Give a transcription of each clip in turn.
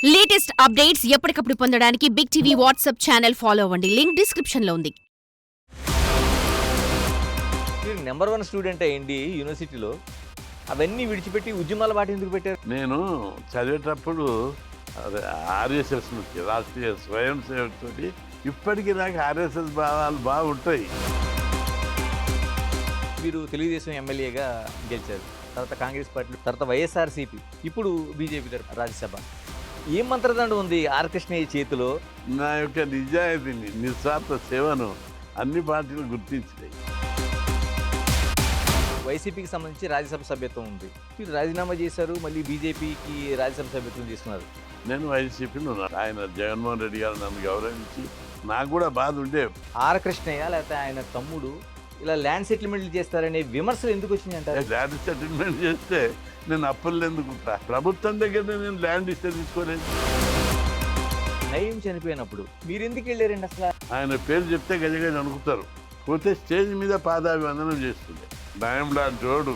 Latest updates ఎప్పటికప్పుడు పొందడానికి big TV WhatsApp channel follow అవ్వండి. లింక్ డిస్క్రిప్షన్ లో ఉంది. మీరు నెంబర్ 1 స్టూడెంట్ అయ్యండి యూనివర్సిటీలో. అవన్నీ విడిచిపెట్టి ఉద్యమాల బాట ఎందుకు పెట్టారు? నేను చదివేటప్పుడు ఆర్ఎస్ఎస్ నుంచి రాష్ట్రీయ స్వయం సేవకుతోటి ఇప్పటికీ నాకు ఆర్ఎస్ఎస్ భావాలు బాగుంటాయి. మీరు తెలుగుదేశం ఎమ్మెల్యేగా గెలిచారు, తర్వాత కాంగ్రెస్ పార్టీ, తర్వాత వైఎస్ఆర్సీపీ, ఇప్పుడు బీజేపీ తరఫున రాజ్యసభ. ఏం మంత్రదండం ఉంది ఆర్ కృష్ణయ్య చేతిలో? నా యొక్క నిజాయితీని, నిస్వార్థ సేవను అన్ని పార్టీలు గుర్తించినాయి. వైసీపీకి సంబంధించి రాజ్యసభ సభ్యత్వం ఉంది, మీరు రాజీనామా చేశారు, మళ్ళీ బీజేపీకి రాజ్యసభ సభ్యత్వం తీసుకున్నారు. నేను వైసీపీలో ఉన్నాను. ఆయన జగన్మోహన్ రెడ్డి గారు నన్ను గౌరవించి, నాకు కూడా బాధ ఉండే. ఆర్ కృష్ణయ్య లేకపోతే ఆయన తమ్ముడు ఇలా ల్యాండ్ సెటిల్మెంట్లు చేస్తారనే విమర్శలు ఎందుకు వచ్చినాయి అంటారు? ల్యాండ్ సెటిల్మెంట్ చేస్తే నేను అప్పులు ఎందుకు ప్రభుత్వం దగ్గర నేను ల్యాండ్ ఇస్తే తీసుకోలేదు. నయం చనిపోయినప్పుడు మీరు ఎందుకు వెళ్ళారండి అసలు? ఆయన పేరు చెప్తే గజగజ అనుకుంటారు. పోతే స్టేజ్ మీద పాదాభివందనం చేస్తుండే. నయం లాంటి రోడ్డు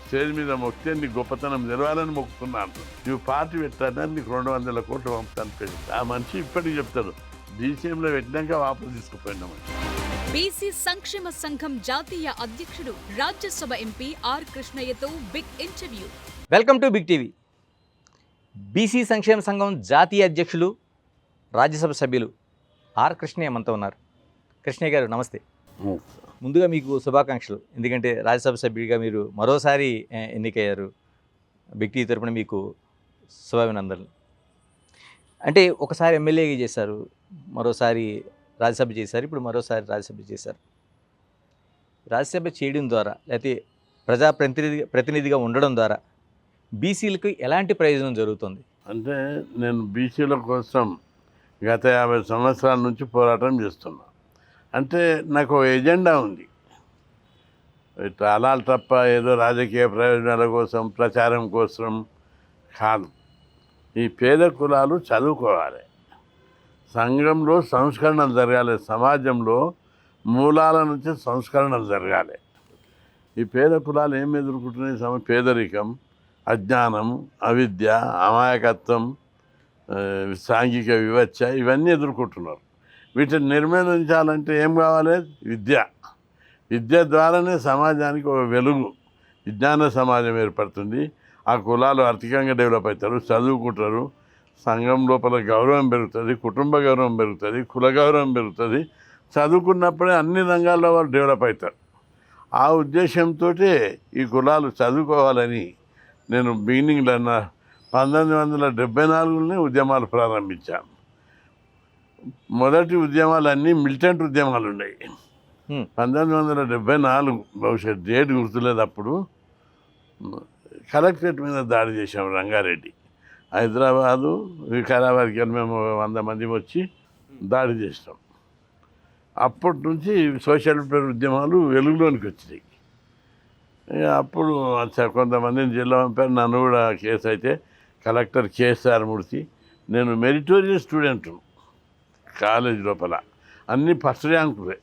స్టేజ్ మీద మొక్కితే నీ గొప్పతనం తెలవాలని మొక్కుతున్నాను. నువ్వు పార్టీ పెట్టాలని నీకు 200 కోట్లు పంపుతాను పేరు. ఆ మనిషి ఇప్పటికి చెప్తాడు, డీసీఎంలో పెట్టినాక వాపసు తీసుకుపోయినామని. బీసీ సంక్షేమ సంఘం జాతీయ అధ్యక్షుడు Rajya Sabha MP are కృష్ణయ్యతో big interview. Welcome to big TV. BC సంక్షేమ సంఘం జాతీయ అధ్యక్షులు, రాజ్యసభ సభ్యులు ఆర్ కృష్ణయ్య మనతో ఉన్నారు. కృష్ణయ్య గారు నమస్తే. ముందుగా మీకు శుభాకాంక్షలు, ఎందుకంటే రాజ్యసభ సభ్యుడిగా మీరు మరోసారి ఎన్నికయ్యారు. బిగ్ టీవీ తరపున మీకు శుభాభినందనలు. అంటే ఒకసారి ఎమ్మెల్యేగా చేశారు, మరోసారి రాజ్యసభ చేశారు, ఇప్పుడు మరోసారి రాజ్యసభ చేశారు. రాజ్యసభ చేయడం ద్వారా లేకపోతే ప్రతినిధిగా ఉండడం ద్వారా బీసీలకు ఎలాంటి ప్రయోజనం జరుగుతుంది? అంటే నేను బీసీల కోసం గత 50 సంవత్సరాల నుంచి పోరాటం చేస్తున్నా. అంటే నాకు ఎజెండా ఉంది. అలాలు తప్ప ఏదో రాజకీయ ప్రయోజనాల కోసం, ప్రచారం కోసం కాదు. ఈ పేద కులాలు చదువుకోవాలి, సంఘంలో సంస్కరణలు జరగాలి, సమాజంలో మూలాల నుంచి సంస్కరణలు జరగాలి. ఈ పేద కులాలు ఏం ఎదుర్కొంటున్నాయి? పేదరికం, అజ్ఞానం, అవిద్య, అమాయకత్వం, సాంఘిక వివక్ష, ఇవన్నీ ఎదుర్కొంటున్నారు. వీటిని నిర్మూలించాలంటే ఏం కావాలి? విద్య. విద్య ద్వారానే సమాజానికి ఒక వెలుగు, విజ్ఞాన సమాజం ఏర్పడుతుంది. ఆ కులాలు ఆర్థికంగా డెవలప్ అవుతారు, చదువుకుంటారు, సంఘం లోపల గౌరవం పెరుగుతుంది, కుటుంబ గౌరవం పెరుగుతుంది, కుల గౌరవం పెరుగుతుంది. చదువుకున్నప్పుడే అన్ని రంగాల్లో వాళ్ళు డెవలప్ అవుతారు. ఆ ఉద్దేశంతో ఈ కులాలు చదువుకోవాలని నేను బిగినింగ్లో 1974లోనే ఉద్యమాలు ప్రారంభించాను. మొదటి ఉద్యమాలన్నీ మిలిటెంట్ ఉద్యమాలు ఉన్నాయి. 1974 బహుశా డేట్ గుర్తులేదు. అప్పుడు కలెక్టరేట్ మీద దాడి చేశాం. రంగారెడ్డి, హైదరాబాదు, వికారాబాద్కి మేము 100 మంది వచ్చి దాడి చేస్తాం. అప్పటి నుంచి సోషల్ ఉద్యమాలు వెలుగులోనికి వచ్చినాయి. అప్పుడు కొంతమందిని జిల్లా పంపారు. నన్ను కూడా కేసు అయితే కలెక్టర్ కేసీఆర్ మూర్తి. నేను మెరిటోరియస్ స్టూడెంట్ కాలేజ్ లోపల, అన్నీ ఫస్ట్ ర్యాంకులే.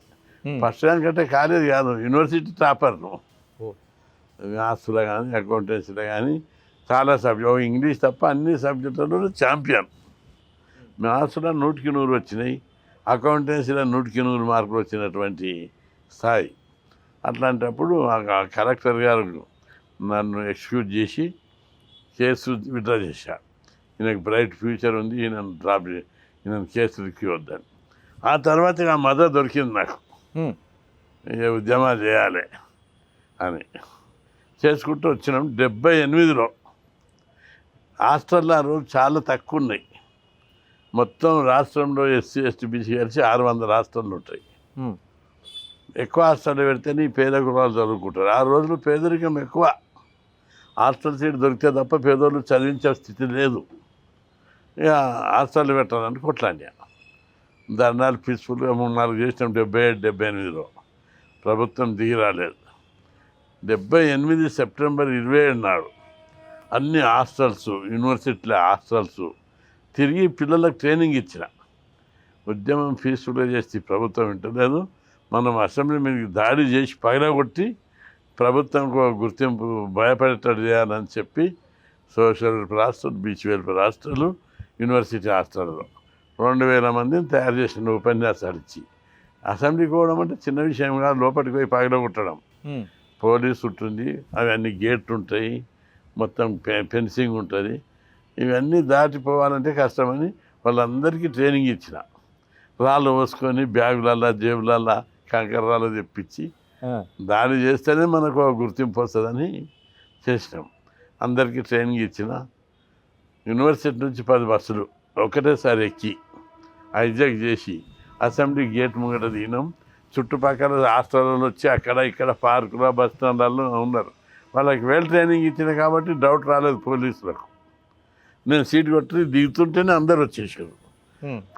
ఫస్ట్ ర్యాంక్ అంటే కాలేజ్ కాదు, యూనివర్సిటీ టాపర్ను. మ్యాథ్స్లో కానీ, అకౌంటెన్సీలో కానీ చాలా సబ్జెక్ట్, ఇంగ్లీష్ తప్ప అన్ని సబ్జెక్టులలో ఛాంపియన్. మ్యాథ్స్లో 100కి 100 వచ్చినాయి, అకౌంటెన్సీలో 100కి 100 మార్కులు వచ్చినటువంటి స్థాయి. అట్లాంటప్పుడు ఆ కలెక్టర్ గారు నన్ను ఎక్స్క్యూజ్ చేసి కేసు విత్డ్రా చేశారు. ఈయనకు బ్రైట్ ఫ్యూచర్ ఉంది, ఈయన కేసు వద్దని. ఆ తర్వాత ఆ మద్దతు దొరికింది నాకు, ఏ ఉద్యమాలు చేయాలి అని చేసుకుంటూ వచ్చినాం. 78లో హాస్టల్లో ఆ రోజు చాలా తక్కువ ఉన్నాయి. మొత్తం రాష్ట్రంలో ఎస్సీ ఎస్టీ బీసీ కలిసి 600 హాస్టళ్ళు ఉంటాయి. ఎక్కువ హాస్టల్ పెడితేనే ఈ పేద కులాలు చదువుకుంటారు. ఆ రోజులు పేదరికం ఎక్కువ. హాస్టల్ సీట్ దొరికితే తప్ప పేదోళ్ళు చదివించే స్థితి లేదు. ఇక హాస్టల్ పెట్టాలని కొట్లాడినా. ధర్నాలు పీస్ఫుల్గా 3-4 చేసినాం. 77, 78లో ప్రభుత్వం దిగి రాలేదు. 78 సెప్టెంబర్ 27 నాడు అన్ని హాస్టల్స్, యూనివర్సిటీల హాస్టల్స్ తిరిగి పిల్లలకు ట్రైనింగ్ ఇచ్చిన. ఉద్యమం పీస్ఫుల్గా చేస్తే ప్రభుత్వం వింటలేదు. మనం అసెంబ్లీ మీదకి దాడి చేసి పగలగొట్టి ప్రభుత్వంకు గుర్తింపు భయపడేటట్టు చేయాలని చెప్పి social welfare hostel, beach welfare hostel, university హాస్టల్లో 2000 మందిని తయారు చేసిన ఉపన్యాసాలు ఇచ్చి. అసెంబ్లీకి పోవడం అంటే చిన్న విషయం కాదు, లోపలికి పోయి పగలగొట్టడం. పోలీసు ఉంటుంది, అవన్నీ గేట్లు ఉంటాయి, మొత్తం ఫెన్సింగ్ ఉంటుంది. ఇవన్నీ దాటిపోవాలంటే కష్టమని వాళ్ళందరికీ ట్రైనింగ్ ఇచ్చిన. రాళ్ళు పోసుకొని బ్యాగులల్లా జేబులల్లా కంకర్రాలు తెప్పించి దాడి చేస్తేనే మనకు ఒక గుర్తింపు వస్తుందని చేసినాం. అందరికీ ట్రైనింగ్ ఇచ్చిన. యూనివర్సిటీ నుంచి 10 బస్సులు ఒకటేసారి ఎక్కి హైజాక్ చేసి అసెంబ్లీ గేట్ ముంగట దిగినాం. చుట్టుపక్కల హాస్టల్లో వచ్చి అక్కడ ఇక్కడ పార్కులో బస్ స్టాండ్లలో ఉన్నారు. వాళ్ళకి వెల్ ట్రైనింగ్ ఇచ్చిన కాబట్టి డౌట్ రాలేదు పోలీసులకు. నేను సీట్ కొట్టి దిగుతుంటేనే అందరు వచ్చేసారు.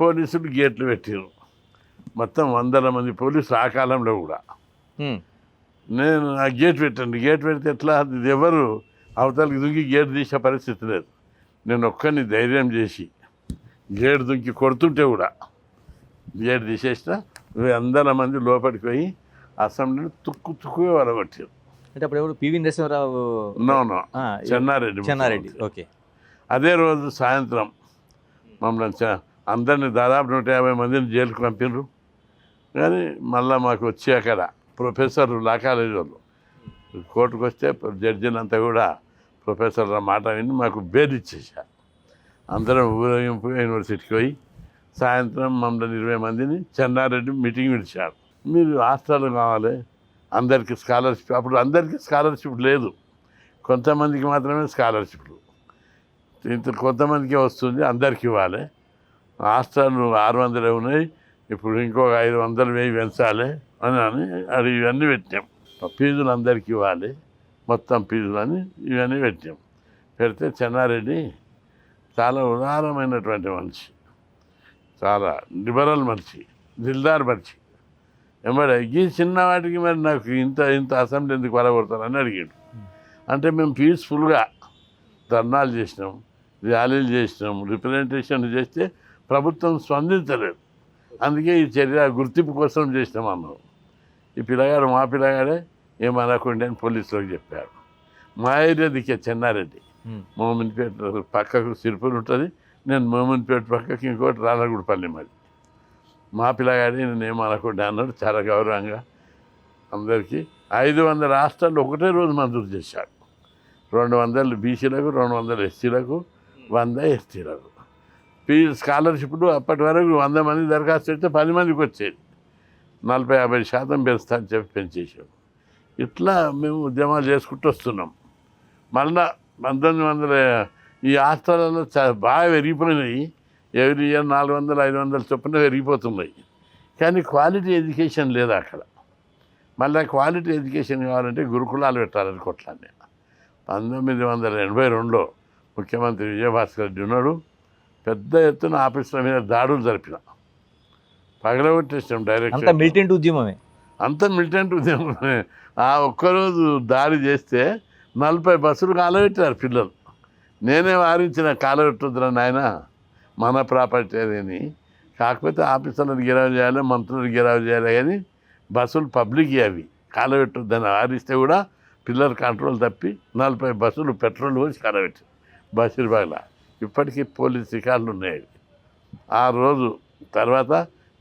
పోలీసులు గేట్లు పెట్టారు. మొత్తం 100 మంది పోలీసులు ఆ కాలంలో కూడా. నేను ఆ గేట్ పెట్టండి, గేట్ పెడితే ఎట్లా, అది ఎవరు అవతలకి దుంకి గేట్ తీసే పరిస్థితి లేదు. నేను ఒక్కరిని ధైర్యం చేసి గేట్ దుంకి కొడుతుంటే కూడా గేట్ తీసేసిన. 100 మంది లోపలికి పోయి అసెంబ్లీని తుక్కుగా వలగొట్టారు. అంటే అప్పుడు ఎవరు పివి నరసింహరావు? నో చెన్నారెడ్డి. ఓకే. అదే రోజు సాయంత్రం మమ్మల్ని అందరినీ దాదాపు 150 మందిని జైలుకు పంపినారు. కానీ మళ్ళీ మాకు వచ్చి అక్కడ ప్రొఫెసర్ లా కాలేజీ వాళ్ళు కోర్టుకు వస్తే జడ్జిని అంతా కూడా ప్రొఫెసర్ల మాట విని మాకు బెయిల్ ఇచ్చేసారు. అందరం ఊరేగింపు యూనివర్సిటీకి పోయి సాయంత్రం మమ్మల్ని 20 మందిని చెన్నారెడ్డి మీటింగ్ పిలిచారు. మీరు హాస్టల్ కావాలి, అందరికీ స్కాలర్షిప్. అప్పుడు అందరికీ స్కాలర్షిప్ లేదు, కొంతమందికి మాత్రమే స్కాలర్షిప్లు. కొంతమందికి వస్తుంది, అందరికి ఇవ్వాలి. హాస్టల్ 600 ఉన్నాయి, ఇప్పుడు ఇంకొక 500 1000 పెంచాలి అని ఇవన్నీ పెట్టాం. ఫీజులు అందరికి ఇవ్వాలి, మొత్తం ఫీజులు అని ఇవన్నీ పెట్టాం. పెడితే చెన్నారెడ్డి చాలా ఉదారమైనటువంటి మనిషి, చాలా లిబరల్ మనిషి, దిల్దార్ మనిషి. ఏమడే ఈ చిన్న వాటికి మరి నాకు ఇంత అసెంబ్లీ ఎందుకు వలగొడతారని అడిగాడు. అంటే మేము పీస్ఫుల్గా ధర్నాలు చేసినాం, ర్యాలీలు చేసినాం, రిప్రజెంటేషన్ చేస్తే ప్రభుత్వం స్పందించలేదు. అందుకే ఈ చర్య గుర్తింపు కోసం చేసినాం అన్నాం. ఈ పిల్లగాడు మా పిల్లగాడే ఏమనకుండా అని పోలీసులకు చెప్పారు. మా ఏరియా దిక్కే చెన్నారెడ్డి, మోమిన్పేట పక్కకు సిరిపూర్ ఉంటుంది, నేను మోమిన్పేట పక్కకి ఇంకోటి రాళ్ళగూడపల్లి. మరి మా పిల్లగాడి నేను ఏమనకుండా అన్నాడు. చాలా గౌరవంగా అందరికీ 500 హాస్టళ్ళు ఒకటే రోజు మంజూరు చేశాడు. 200 బీసీలకు, 200 ఎస్సీలకు, 100 ఎస్టీలకు. స్కాలర్షిప్లు అప్పటి వరకు 100 మంది దరఖాస్తు పెడితే 10 మందికి వచ్చేది. 40-50% పెంచుతా అని చెప్పి పెంచేసాం. ఇట్లా మేము ఉద్యమాలు చేసుకుంటూ వస్తున్నాం. మళ్ళా 1900 ఈ హాస్టల్లో బాగా పెరిగిపోయినాయి. ఎవ్రీ ఇయర్ 400-500 చొప్పున పెరిగిపోతున్నాయి. కానీ క్వాలిటీ ఎడ్యుకేషన్ లేదు అక్కడ. మళ్ళీ క్వాలిటీ ఎడ్యుకేషన్ కావాలంటే గురుకులాలు పెట్టాలని కొట్లాన్ని. 1982లో ముఖ్యమంత్రి విజయభాస్కర్ రెడ్డి ఉన్నాడు. పెద్ద ఎత్తున ఆఫీసుల మీద దాడులు జరిపిన, పగలగొట్టేసాం డైరెక్ట్. అంత మిలిటెంట్ ఉద్యమమే. అంత మిలిటెంట్ ఉద్యమమే. ఆ ఒక్కరోజు దాడి చేస్తే 40 బస్సులు కాలబెట్టారు పిల్లలు. నేనే వారించిన కాలబెట్టొద్దురా నాయన, మన ప్రాపర్టీ అని. కాకపోతే ఆఫీసర్లను గిరావు చేయాలి, మంత్రులను గిరావు చేయాలి, కానీ బస్సులు పబ్లిక్ అవి కాలబెట్టొద్దని వారిస్తే కూడా పిల్లలు కంట్రోల్ తప్పి 40 బస్సులు పెట్రోల్ పోసి కాలబెట్టారు బషీర్బాగ్లో. ఇప్పటికీ పోలీస్ రికార్డులు ఉన్నాయి. ఆ రోజు తర్వాత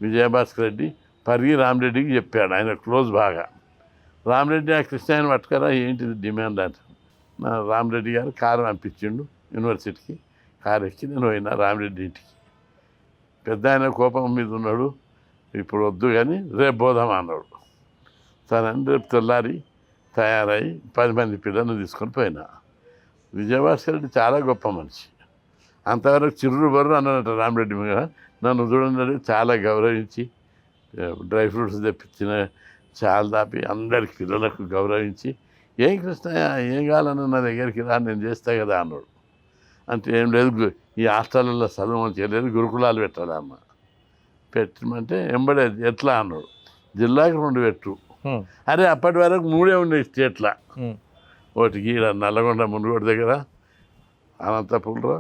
విజయభాస్కర్ రెడ్డి పరిగి రామరెడ్డికి చెప్పాడు, ఆయన క్లోజ్ బాగా. రామరెడ్డి ఆ కృష్ణాయని పట్టుకరా, ఏంటిది డిమాండ్ అంటే. నా రామరెడ్డి గారు కారు పంపించిండు యూనివర్సిటీకి. కారు ఎక్కి నేను పోయినా రామరెడ్డి ఇంటికి. పెద్ద ఆయన కోపం మీద ఉన్నాడు, ఇప్పుడు వద్దు కానీ రేపు పోదాం అన్నాడు. సరే రేపు తెల్లారి తయారై 10 మంది పిల్లల్ని తీసుకొని పోయినా. విజయభాస్కర్ రెడ్డి చాలా గొప్ప మనిషి. అంతవరకు చిర్రు బర్రు అన్నట్టు రామరెడ్డి మీద. నన్ను చూడండి చాలా గౌరవించి డ్రై ఫ్రూట్స్ తెప్పించిన చాలా దాపి అందరికి పిల్లలకు గౌరవించి, ఏం కృష్ణయ్య ఏం కావాలన్నా నా దగ్గరికి రా, నేను చేస్తా కదా అన్నాడు. అంటే ఏం లేదు, ఈ హాస్టల్లో చదువు మంచిగా లేదు, గురుకులాలు పెట్టాలి అమ్మ. పెట్టమంటే ఎంబడే ఎట్లా అన్నాడు. జిల్లాకి 2 పెట్టు. అరే అప్పటి వరకు 3 ఉన్నాయి స్టేట్లా. ఒకటికి నల్లగొండ మునుగోడు దగ్గర, అనంతపురంలో,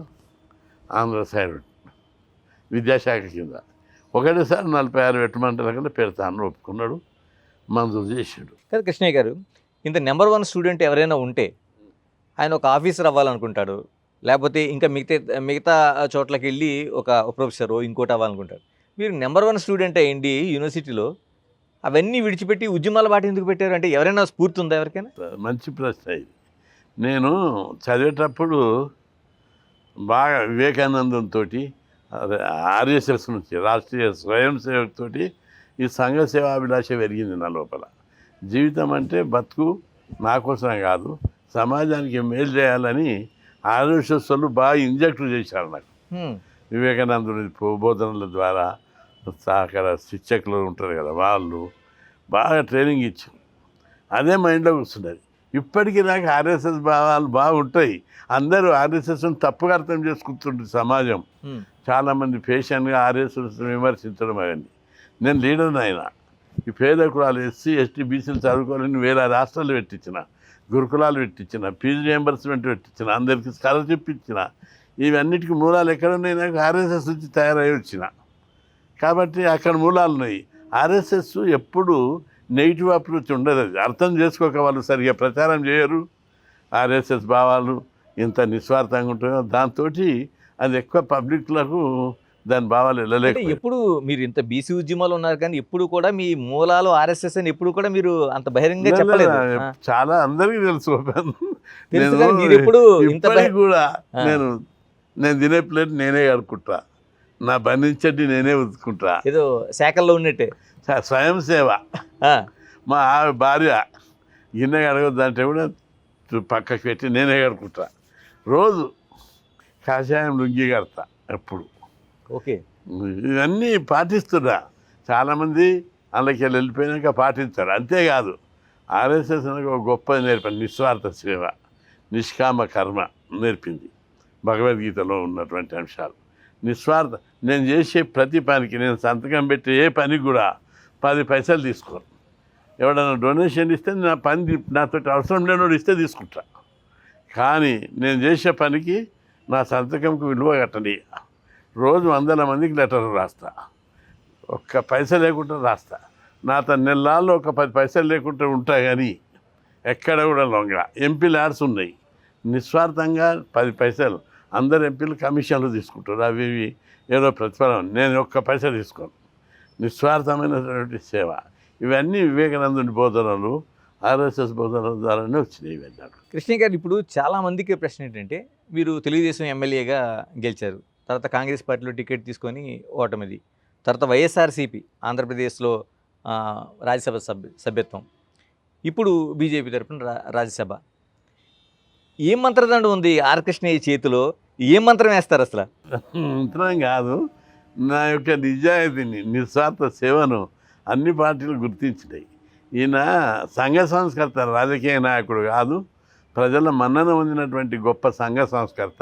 ఆంధ్ర సైడ్ విద్యాశాఖ కింద. ఒకటేసారి 46 పెట్టమంటారు కదా, పెడతాను ఒప్పుకున్నాడు, మంజూరు చేసాడు. కదా కృష్ణయ్య గారు, ఇంత నెంబర్ 1 స్టూడెంట్ ఎవరైనా ఉంటే ఆయన ఒక ఆఫీసర్ అవ్వాలనుకుంటాడు, లేకపోతే ఇంకా మిగతా చోట్లకి వెళ్ళి ఒక ప్రొఫెసర్ ఇంకోటి అవ్వాలనుకుంటారు. మీరు నెంబర్ 1 స్టూడెంట్ అయ్యండి యూనివర్సిటీలో, అవన్నీ విడిచిపెట్టి ఉద్యమాల బాట ఎందుకు పెట్టారు? అంటే ఎవరైనా స్ఫూర్తి ఉందా ఎవరికైనా? మంచి ప్రశ్న ఇది. నేను చదివేటప్పుడు బాగా వివేకానందంతో, ఆర్ఎస్ఎస్ నుంచి, రాష్ట్రీయ స్వయం సేవకుతోటి ఈ సంఘ సేవాభిలాష పెరిగింది నా లోపల. జీవితం అంటే బతుకు నా కోసమే కాదు, సమాజానికి మేలు చేయాలని ఆర్ఎస్ఎస్ వాళ్ళు బాగా ఇంజెక్ట్ చేశారు నాకు. వివేకానందుని బోధనల ద్వారా అక్కడ శిక్షకులు ఉంటారు కదా, వాళ్ళు బాగా ట్రైనింగ్ ఇచ్చారు. అదే మైండ్లో కూర్చున్నది. ఇప్పటికీ నాకు ఆర్ఎస్ఎస్ భావాలు బాగుంటాయి. అందరూ ఆర్ఎస్ఎస్ని తప్పుగా అర్థం చేసుకుంటుంది సమాజం. చాలామంది పేషెంట్గా ఆర్ఎస్ఎస్ని విమర్శించడం అవన్నీ. నేను లీడర్ని అయినా ఈ పేద కులాలు ఎస్సీ ఎస్టీ బీసీలు చదువుకోవాలని వేరే రాష్ట్రాలు పెట్టించిన, గురుకులాలు పెట్టించిన, ఫీజు రియంబర్స్మెంట్ పెట్టించిన, అందరికీ స్కాలర్షిప్ ఇచ్చిన, ఇవన్నిటికీ మూలాలు ఎక్కడున్నాయి? నాకు ఆర్ఎస్ఎస్ నుంచి తయారై వచ్చిన కాబట్టి అక్కడ మూలాలు ఉన్నాయి. ఆర్ఎస్ఎస్ ఎప్పుడు నెగిటివ్ అప్రోచ్ ఉండదు. అది అర్థం చేసుకోక వాళ్ళు సరిగా ప్రచారం చేయరు. ఆర్ఎస్ఎస్ భావాలు ఇంత నిస్వార్థంగా ఉంటాయో దాంతో అది ఎక్కువ పబ్లిక్లకు దాని భావాలు వెళ్ళలేక. ఎప్పుడు మీరు ఇంత బీసీ ఉద్యమాలు ఉన్నారు కానీ ఎప్పుడు కూడా మీ మూలాలు ఆర్ఎస్ఎస్ అని ఎప్పుడు కూడా మీరు అంత బహిరంగంగా చెప్పలేదు. చాలా అందరికీ తెలుసు. ఇప్పటికి కూడా నేను తినే ప్లేట్ నేనే కడుక్కుంటా, నా బంధించండి నేనే ఉతుక్కుంటా. ఏదో శాఖల్లో ఉన్నట్టే స్వయం సేవ. మా భార్య గిన్నె కడగొద్దంటే కూడా పక్కకి పెట్టి నేనే కడుక్కుంటా. రోజు కాషాయం లుంగి కడతా ఎప్పుడు. ఓకే, ఇవన్నీ పాటిస్తున్నా. చాలామంది అందులోకి వెళ్ళిపోయినాక పాటించారు. అంతేకాదు ఆర్ఎస్ఎస్ ఒక గొప్ప నేర్పింది, నిస్వార్థ సేవ, నిష్కామ కర్మ నేర్పింది. భగవద్గీతలో ఉన్నటువంటి అంశాలు. నిస్వార్థ, నేను చేసే ప్రతి పనికి, నేను సంతకం పెట్టే ఏ పనికి కూడా 10 పైసలు తీసుకోను. ఎవడన్నా డొనేషన్ ఇస్తే నా పని నాతో అవసరం లేనోడు ఇస్తే తీసుకుంటా. కానీ నేను చేసే పనికి నా సంతకంకు విలువ కట్టండి. రోజు 100 మందికి లెటర్లు రాస్తా, ఒక్క పైసా లేకుండా రాస్తా. నా నెలల్లో ఒక 10 పైసలు లేకుండా ఉంటా. కానీ ఎక్కడ కూడా లొంగ. ఎంపీ ల్యాడ్స్ ఉన్నాయి, నిస్వార్థంగా 10 పైసలు. అందరు ఎంపీలు కమిషన్లు తీసుకుంటారు, అవి ఏదో ప్రతిఫలం. నేను ఒక్క పైసా తీసుకోను. నిస్వార్థమైనటువంటి సేవ. ఇవన్నీ వివేకానందుని బోధనలు, ఆర్ఎస్ఎస్ బోధనల ద్వారానే వచ్చినాయి ఇవన్నీ. కృష్ణ గారు, ఇప్పుడు చాలామందికి ప్రశ్న ఏంటంటే, మీరు తెలుగుదేశం ఎమ్మెల్యేగా గెలిచారు, తర్వాత కాంగ్రెస్ పార్టీలో టికెట్ తీసుకొని ఓటమిది, తర్వాత వైఎస్ఆర్సీపీ ఆంధ్రప్రదేశ్లో రాజ్యసభ సభ్యత్వం, ఇప్పుడు బీజేపీ తరఫున రాజ్యసభ. ఏం మంత్రదండం ఉంది ఆర్ కృష్ణయ్య చేతిలో? ఏం మంత్రం వేస్తారు అసలు? మంత్రం కాదు, నా యొక్క నిజాయితీని, నిస్వార్థ సేవను అన్ని పార్టీలు గుర్తించినాయి. ఈయన సంఘ సంస్కర్త, రాజకీయ నాయకుడు కాదు, ప్రజల మన్నన పొందినటువంటి గొప్ప సంఘ సంస్కర్త.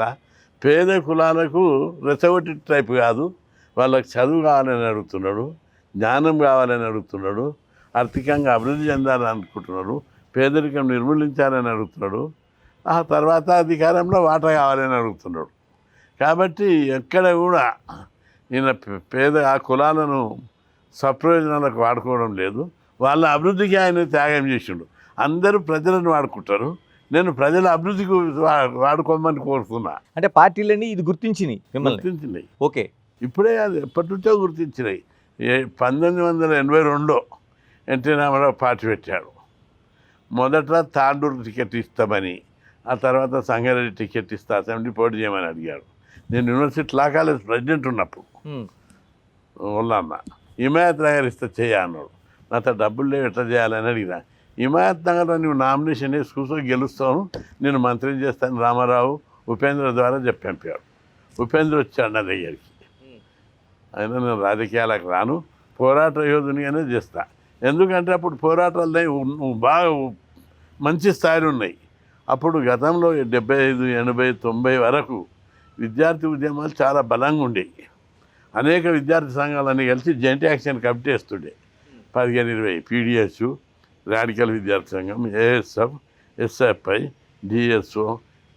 పేద కులాలకు రెచ్చగొట్టి టైపు కాదు, వాళ్ళకి చదువు కావాలని అడుగుతున్నాడు, జ్ఞానం కావాలని అడుగుతున్నాడు, ఆర్థికంగా అభివృద్ధి చెందాలని అనుకుంటున్నాడు, పేదరికం నిర్మూలించాలని అడుగుతున్నాడు, ఆ తర్వాత అధికారంలో వాటా కావాలని అడుగుతున్నాడు. కాబట్టి ఎక్కడ కూడా ఈయన ఆ కులాలను సప్రయోజనాలకు వాడుకోవడం లేదు. వాళ్ళ అభివృద్ధికి ఆయన త్యాగం చేసిండు. అందరూ ప్రజలను వాడుకుంటారు, నేను ప్రజల అభివృద్ధికి వాడుకోమని కోరుతున్నా. అంటే పార్టీలన్నీ ఇది గుర్తించినాయి, గుర్తించినాయి. ఓకే, ఇప్పుడే అది ఎప్పటి నుంచో గుర్తించినాయి. 1982లో ఎన్టీ రామారావు పార్టీ పెట్టాడు. మొదట తాండూరు టికెట్ ఇస్తామని, ఆ తర్వాత సంగారెడ్డి టికెట్ ఇస్తా, అసెంబ్లీ పోటీ చేయమని అడిగాడు. నేను యూనివర్సిటీ లా కాలేజ్ ప్రెసిడెంట్ ఉన్నప్పుడు వాళ్ళన్న హిమాయత్ నగర్ ఇస్తే అన్నాడు. నాతో డబ్బులు లేవు, ఎట్లా చేయాలని అడిగినా. హిమాయత్ నగర్లో నువ్వు నామినేషన్ వేసి కూర్చొని గెలుస్తాను, నేను మంత్రిని చేస్తాను రామారావు ఉపేంద్ర ద్వారా చెప్పంపాడు. ఉపేంద్ర వచ్చాడు నా దగ్గరికి. అయినా నేను రాజకీయాలకు రాను, పోరాట యోధునిగానే చేస్తా. ఎందుకంటే అప్పుడు పోరాటాలు బాగా మంచి స్థాయిలో ఉన్నాయి. అప్పుడు గతంలో 75, 80, 90 వరకు విద్యార్థి ఉద్యమాలు చాలా బలంగా ఉండేవి. అనేక విద్యార్థి సంఘాలన్నీ కలిసి జాయింట్ యాక్షన్ కమిటీ వేస్తుండే. 15-20 పీడిఎస్, రాడికల్ విద్యార్థి సంఘం, ఏఎస్ఎఫ్, ఎస్ఎఫ్ఐ, డిఎస్ఓ,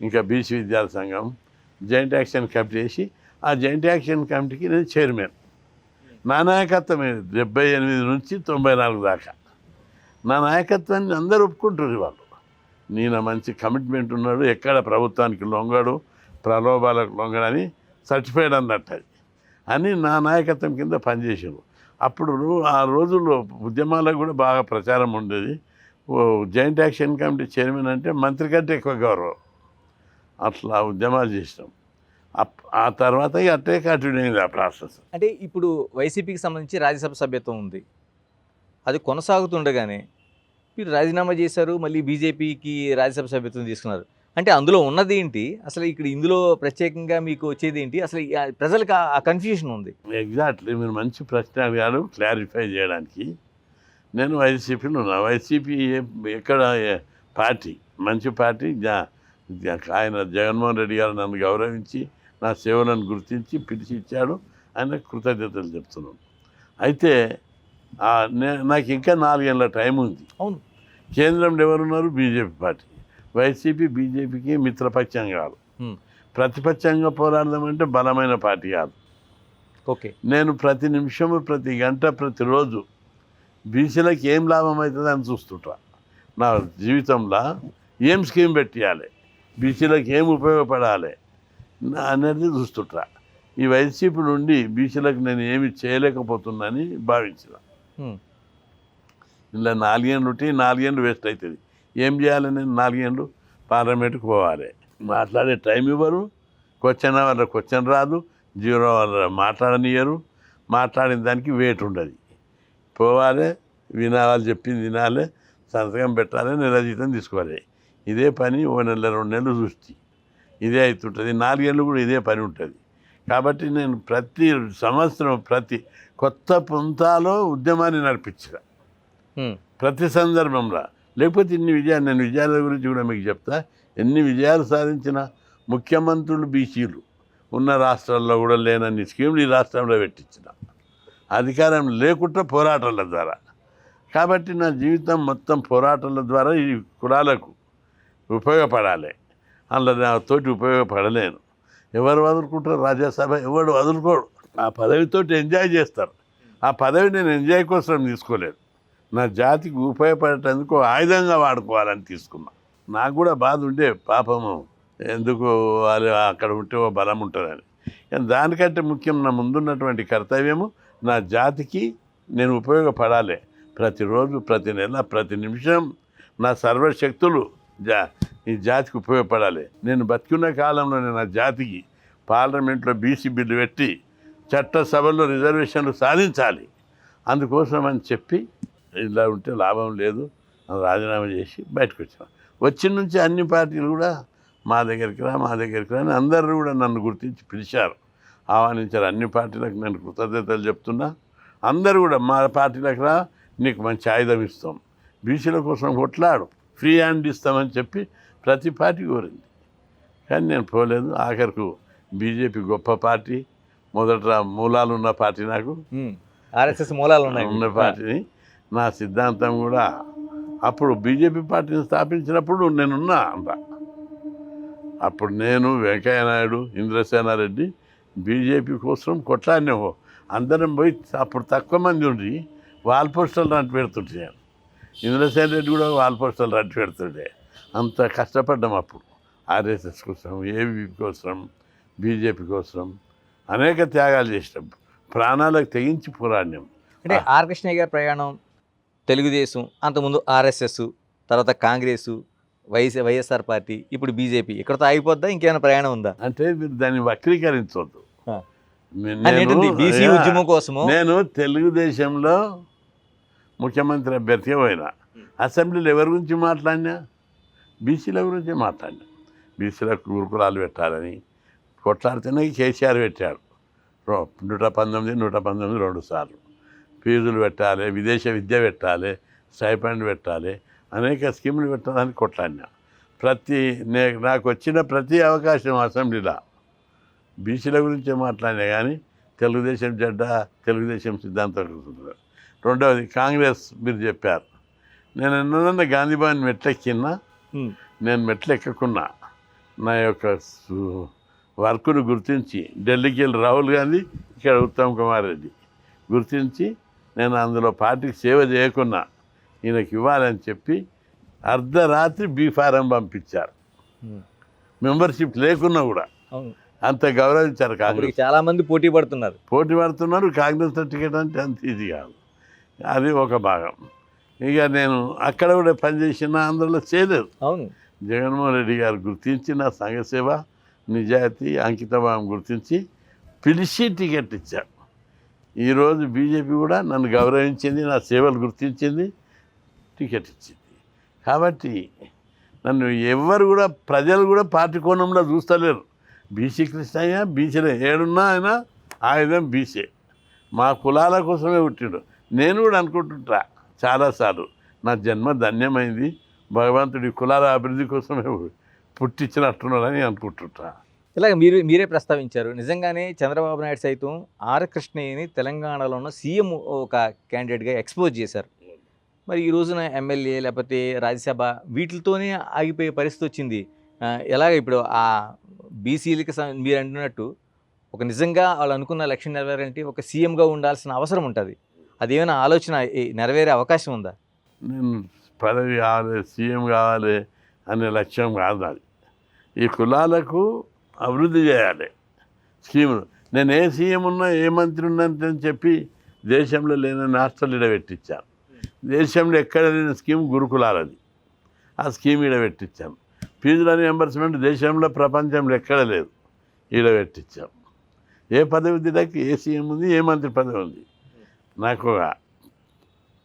ఇంకా బీసీ విద్యార్థి సంఘం జాయింట్ యాక్షన్ కమిటీ వేసి, ఆ జాయింట్ యాక్షన్ కమిటీకి నేను చైర్మన్. నా నాయకత్వమే 78 నుంచి 94 దాకా. నా నాయకత్వాన్ని అందరూ ఒప్పుకుంటారు. వాళ్ళు నేను మంచి కమిట్మెంట్ ఉన్నాడు, ఎక్కడ ప్రభుత్వానికి లొంగడు, ప్రలోభాలకు లొంగడని సర్టిఫైడ్ అన్నట్టు అది అని నా నాయకత్వం కింద పనిచేసాను. అప్పుడు ఆ రోజుల్లో ఉద్యమాలకు కూడా బాగా ప్రచారం ఉండేది. జాయింట్ యాక్షన్ కమిటీ చైర్మన్ అంటే మంత్రి కంటే ఎక్కువ గౌరవం. అట్లా ఉద్యమాలు చేసినాం. ఆ తర్వాత అట్టే కంటిన్యూ అయింది ఆ ప్రాసెస్. అంటే ఇప్పుడు వైసీపీకి సంబంధించి రాజ్యసభ సభ్యత్వం ఉంది, అది కొనసాగుతుండగానే మీరు రాజీనామా చేశారు, మళ్ళీ బీజేపీకి రాజ్యసభ సభ్యత్వం తీసుకున్నారు. అంటే అందులో ఉన్నది ఏంటి అసలు? ఇక్కడ ఇందులో ప్రత్యేకంగా మీకు వచ్చేది ఏంటి అసలు? ప్రజలకు ఆ కన్ఫ్యూషన్ ఉంది. ఎగ్జాక్ట్లీ, మీరు మంచి ప్రశ్న అడిగారు. క్లారిఫై చేయడానికి నేను వైసీపీలో ఉన్నా. వైసీపీ ఎక్కడ పార్టీ, మంచి పార్టీ. ఆయన జగన్మోహన్ రెడ్డి గారు నన్ను గౌరవించి నా సేవలను గుర్తించి పిలిచి ఇచ్చాడు. ఆయన కృతజ్ఞతలు చెప్తున్నాను. అయితే నాకు ఇంకా 4 ఏళ్ళ టైం ఉంది. అవును, కేంద్రంలో ఎవరున్నారు? BJP party. వైసీపీ బీజేపీకి మిత్రపక్షం కాదు, ప్రతిపక్షంగా పోరాడదామంటే బలమైన పార్టీ కాదు. ఓకే, నేను ప్రతి నిమిషము, ప్రతి గంట, ప్రతిరోజు బీసీలకు ఏం లాభం అవుతుంది అని చూస్తుంటా. నా జీవితంలో ఏం స్కీమ్ పెట్టియాలి, బీసీలకు ఏం ఉపయోగపడాలి అనేది చూస్తుంటా. ఈ వైసీపీ నుండి బీసీలకు నేను ఏమి చేయలేకపోతున్నానని భావించిన. ఇలా 4 ఏళ్ళు ఉంటే 4 ఏళ్ళు వేస్ట్ అవుతుంది. ఏం చేయాలి? నేను 4 ఏళ్ళు పార్లమెంట్కి పోవాలి, మాట్లాడే టైం ఇవ్వరు, క్వశ్చన్ వాళ్ళ క్వశ్చన్ రాదు, జీరో వాళ్ళ మాట్లాడనియరు, మాట్లాడిన దానికి వెయిట్ ఉండదు. పోవాలి, వినాలి, చెప్పింది వినాలి, సంతకం పెట్టాలి, నెల జీతం తీసుకోవాలి. ఇదే పని 1 నెల 2 నెలలు చూస్తే ఇదే అవుతుంటుంది. 4 ఏళ్ళు కూడా ఇదే పని ఉంటుంది. కాబట్టి నేను ప్రతి సంవత్సరం ప్రతి కొత్త పుంతాలో ఉద్యమాన్ని నడిపించిన, ప్రతి సందర్భంలో. లేకపోతే ఇన్ని విజయాలు, నేను విజయాల గురించి కూడా మీకు చెప్తా. ఎన్ని విజయాలు సాధించిన ముఖ్యమంత్రులు బీసీలు ఉన్న రాష్ట్రాల్లో కూడా లేనన్ని స్కీములు ఈ రాష్ట్రంలో పెట్టించిన, అధికారం లేకుండా పోరాటాల ద్వారా. కాబట్టి నా జీవితం మొత్తం పోరాటాల ద్వారా ఈ కులాలకు ఉపయోగపడాలి. అందులో నాతోటి ఉపయోగపడలేను. ఎవరు వదులుకుంటారు? రాజ్యసభ ఎవడు వదులుకోడు. ఆ పదవితోటి ఎంజాయ్ చేస్తారు. ఆ పదవి నేను ఎంజాయ్ కోసం తీసుకోలేదు, నా జాతికి ఉపయోగపడేందుకు ఆయుధంగా వాడుకోవాలని తీసుకున్నా. నాకు కూడా బాధ ఉండే, పాపము ఎందుకు వాళ్ళు అక్కడ ఉంటే ఓ బలం ఉంటుందని. కానీ దానికంటే ముఖ్యం నా ముందున్నటువంటి కర్తవ్యము, నా జాతికి నేను ఉపయోగపడాలి. ప్రతిరోజు, ప్రతి నెల, ప్రతి నిమిషం నా సర్వశక్తులు ఈ జాతికి ఉపయోగపడాలి. నేను బతికున్న కాలంలో నేను నా జాతికి పార్లమెంట్లో బీసీ బిల్లు పెట్టి చట్టసభల్లో రిజర్వేషన్లు సాధించాలి. అందుకోసం అని చెప్పి ఇలా ఉంటే లాభం లేదు రాజీనామా చేసి బయటకు వచ్చాను. వచ్చిన నుంచి అన్ని పార్టీలు కూడా మా దగ్గరికి రా అని అందరూ కూడా నన్ను గుర్తించి పిలిచారు, ఆహ్వానించారు. అన్ని పార్టీలకు నేను కృతజ్ఞతలు చెప్తున్నా. అందరూ కూడా మా పార్టీలకు రా, నీకు మంచి ఆయుధం ఇస్తాం, బీసీల కోసం కొట్లాడు, ఫ్రీ హ్యాండ్ ఇస్తామని చెప్పి ప్రతి పార్టీ కోరింది. కానీ నేను పోలేదు. ఆఖరికి బీజేపీ గొప్ప పార్టీ, మొదట మూలాలు ఉన్న పార్టీ, నాకు ఆర్ఎస్ఎస్ మూలాలు ఉన్న పార్టీని. నా సిద్ధాంతం కూడా అప్పుడు బీజేపీ పార్టీని స్థాపించినప్పుడు నేనున్నా అంట. అప్పుడు నేను, వెంకయ్య నాయుడు, ఇంద్రసేనారెడ్డి బీజేపీ కోసం కొట్లాడినాము. అందరం పోయి అప్పుడు తక్కువ మంది ఉండి వాల్ పోస్టర్లు రంటి పెడుతుంటే, ఇంద్రసేన రెడ్డి కూడా వాల్ పోస్టర్లు రంటి పెడుతుండే. అంత కష్టపడ్డాం అప్పుడు. ఆర్ఎస్ఎస్ కోసం, ఏబీ కోసం, బీజేపీ కోసం అనేక త్యాగాలు చేసినాం, ప్రాణాలకు తెగించి పోరాడినాం. అంటే ఆర్ కృష్ణయ్య గారి ప్రయాణం తెలుగుదేశం, అంతకుముందు ఆర్ఎస్ఎస్, తర్వాత కాంగ్రెస్, వైఎస్ఆర్ పార్టీ, ఇప్పుడు బీజేపీ, ఇక్కడతో ఆగిపోద్దా? ఇంకేమైనా ప్రయాణం ఉందా? అంటే మీరు దాన్ని వక్రీకరించవద్దు. బీసీ ఉద్యమం కోసము నేను తెలుగుదేశంలో ముఖ్యమంత్రి అభ్యర్థిగా పోయినా, అసెంబ్లీలో ఎవరి గురించి మాట్లాడినా? బీసీల గురించి మాట్లాడినా. బీసీలకు గురుకులాలు పెట్టాలని కొట్లాడితేనే కేసీఆర్ పెట్టాడు. 119, 2 సార్లు ఫీజులు పెట్టాలి, విదేశ విద్య పెట్టాలి, స్టైపెండ్ పెట్టాలి, అనేక స్కీములు పెట్టాలని కొట్లాడినా. నాకు వచ్చిన ప్రతి అవకాశం అసెంబ్లీలో బీసీల గురించే మాట్లాడినా. కానీ తెలుగుదేశం జెండా, తెలుగుదేశం సిద్ధాంతం. రెండవది కాంగ్రెస్. మీరు చెప్పారు, నేను ఎన్నదన్నా గాంధీ భవన్ మెట్లెక్కిన్నా, నేను మెట్లెక్కకున్నా నా యొక్క వర్క్ను గుర్తించి ఢిల్లీకి వెళ్ళి రాహుల్ గాంధీ, ఇక్కడ ఉత్తమ్ కుమార్ రెడ్డి గుర్తించి నేను అందులో పార్టీకి సేవ చేయకున్నా ఈయనకి ఇవ్వాలని చెప్పి అర్ధరాత్రి బీ ఫారం పంపించారు. మెంబర్షిప్ లేకున్నా కూడా అవును. అంత గౌరవించారు అప్పటికి కాంగ్రెస్. చాలా మంది పోటీ పడుతున్నారు. పోటీ పడుతున్నారు. కాంగ్రెస్ టికెట్ అంటే అంత ఇది కాదు. అది ఒక భాగం. ఇక నేను అక్కడ కూడా పనిచేసిన ఆంధ్రలో చేయలేదు. అవును. జగన్మోహన్ రెడ్డి గారు గుర్తించి నా సంఘసేవ నిజాయితీ అంకితభావం గుర్తించి పిలిచి టికెట్ ఇచ్చారు. ఈరోజు బీజేపీ కూడా నన్ను గౌరవించింది, నా సేవలు గుర్తించింది, టికెట్ ఇచ్చింది. కాబట్టి నన్ను ఎవ్వరు కూడా ప్రజలు కూడా పార్టీ కోణంలో చూస్తలేరు. బీసీ కృష్ణయ్య బీసీలే ఏడున్నా ఆయన ఆయుధం బీసీ, మా కులాల కోసమే పుట్టిడు. నేను కూడా అనుకుంటుంటా చాలాసార్లు నా జన్మ ధన్యమైంది, భగవంతుడి కులాల అభివృద్ధి కోసమే పుట్టించినట్టున్నాడని అనుకుంటుంటా. ఇలాగ మీరే ప్రస్తావించారు. నిజంగానే చంద్రబాబు నాయుడు సైతం ఆర్ కృష్ణయ్యని తెలంగాణలో ఉన్న సీఎం ఒక క్యాండిడేట్గా ఎక్స్పోజ్ చేశారు. మరి ఈ రోజున ఎమ్మెల్యే లేకపోతే రాజ్యసభ వీటితోనే ఆగిపోయే పరిస్థితి వచ్చింది. ఎలాగ ఇప్పుడు ఆ బీసీలకి మీరు అంటున్నట్టు ఒక నిజంగా వాళ్ళు అనుకున్న లక్ష్యం నెరవేరాలంటే ఒక సీఎంగా ఉండాల్సిన అవసరం ఉంటుంది. అదేమైనా ఆలోచన నెరవేరే అవకాశం ఉందా? నేను పదవి కావాలి, సీఎం కావాలి అనే లక్ష్యం కాదు నాది. ఈ కులాలకు అభివృద్ధి చేయాలి స్కీములు. నేను ఏ సీఎం ఉన్నా ఏ మంత్రి ఉన్నని చెప్పి దేశంలో లేని హాస్టల్ ఇడబెట్టించాను. దేశంలో ఎక్కడ లేని స్కీమ్ గురుకులాలది. ఆ స్కీమ్ ఈడబెట్టించాను. ఫీజుల రియంబర్స్మెంట్ దేశంలో ప్రపంచంలో ఎక్కడ లేదు, ఈడబెట్టించాం. ఏ పదవి దినకి ఏ సీఎం ఉంది, ఏ మంత్రి పదవి ఉంది. నాకు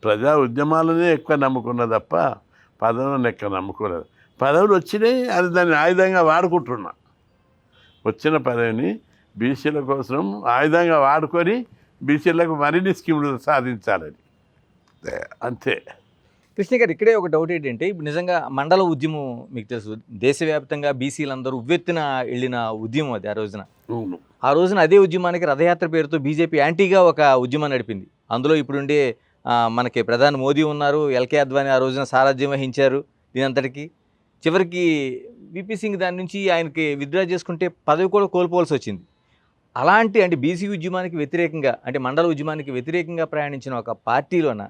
ప్రజా ఉద్యమాలనే ఎక్కువ నమ్ముకున్నా తప్ప పదవులను ఎక్కువ నమ్ముకోలేదు. పదవులు వచ్చినాయి, అది దాన్ని ఆయుధంగా వాడుకుంటున్నా. వచ్చిన పదవిని బీసీల కోసం ఆయుధంగా వాడుకొని బీసీలకు మరిన్ని స్కీములు సాధించాలని అంతే. కృష్ణ గారు, ఇక్కడే ఒక డౌట్ ఏంటంటే, ఇప్పుడు నిజంగా మండల ఉద్యమం మీకు తెలుసు, దేశవ్యాప్తంగా బీసీలందరూ ఉవ్వెత్తున వెళ్ళిన ఉద్యమం అది. ఆ రోజున అదే ఉద్యమానికి రథయాత్ర పేరుతో బీజేపీ యాంటీగా ఒక ఉద్యమం నడిపింది. అందులో ఇప్పుడుండే మనకి ప్రధాని మోదీ ఉన్నారు, ఎల్కే అద్వానీ ఆ రోజున సారథ్యం వహించారు దీనంతటికి. చివరికి విపి సింగ్ దాని నుంచి ఆయనకి విత్డ్రా చేసుకుంటే పదవి కూడా కోల్పోవాల్సి వచ్చింది. అలాంటి అంటే బీసీ ఉద్యమానికి వ్యతిరేకంగా, అంటే మండల ఉద్యమానికి వ్యతిరేకంగా ప్రయాణించిన ఒక పార్టీలోన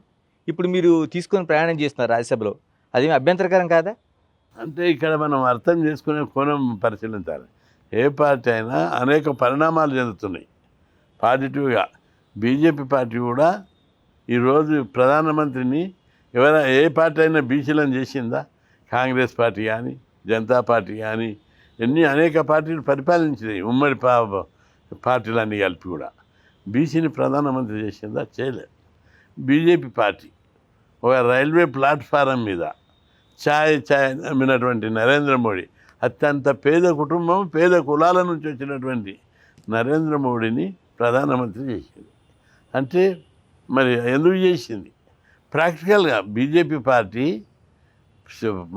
ఇప్పుడు మీరు తీసుకొని ప్రయాణం చేస్తున్నారు రాజ్యసభలో, అదేమి అభ్యంతరకరం కాదా? అంటే ఇక్కడ మనం అర్థం చేసుకునే కోణం పరిశీలించాలి. ఏ పార్టీ అయినా అనేక పరిణామాలు చెందుతున్నాయి పాజిటివ్గా. బీజేపీ పార్టీ కూడా ఈరోజు ప్రధానమంత్రిని ఏ పార్టీ అయినా బీసీలను చేసిందా? కాంగ్రెస్ పార్టీ కానీ, జనతా పార్టీ కానీ, అనేక పార్టీలు పరిపాలించినాయి. ఉమ్మడి పార్టీలన్నీ కలిపి కూడా బీసీని ప్రధానమంత్రి చేసిందా? చేయలేదు. బీజేపీ పార్టీ ఒక రైల్వే ప్లాట్ఫారం మీద ఛాయ్ అమ్మినటువంటి నరేంద్ర మోడీ, అత్యంత పేద కుటుంబం, పేద కులాల నుంచి వచ్చినటువంటి నరేంద్ర మోడీని ప్రధానమంత్రి చేసింది. అంటే మరి ఎందుకు చేసింది? ప్రాక్టికల్గా బీజేపీ పార్టీ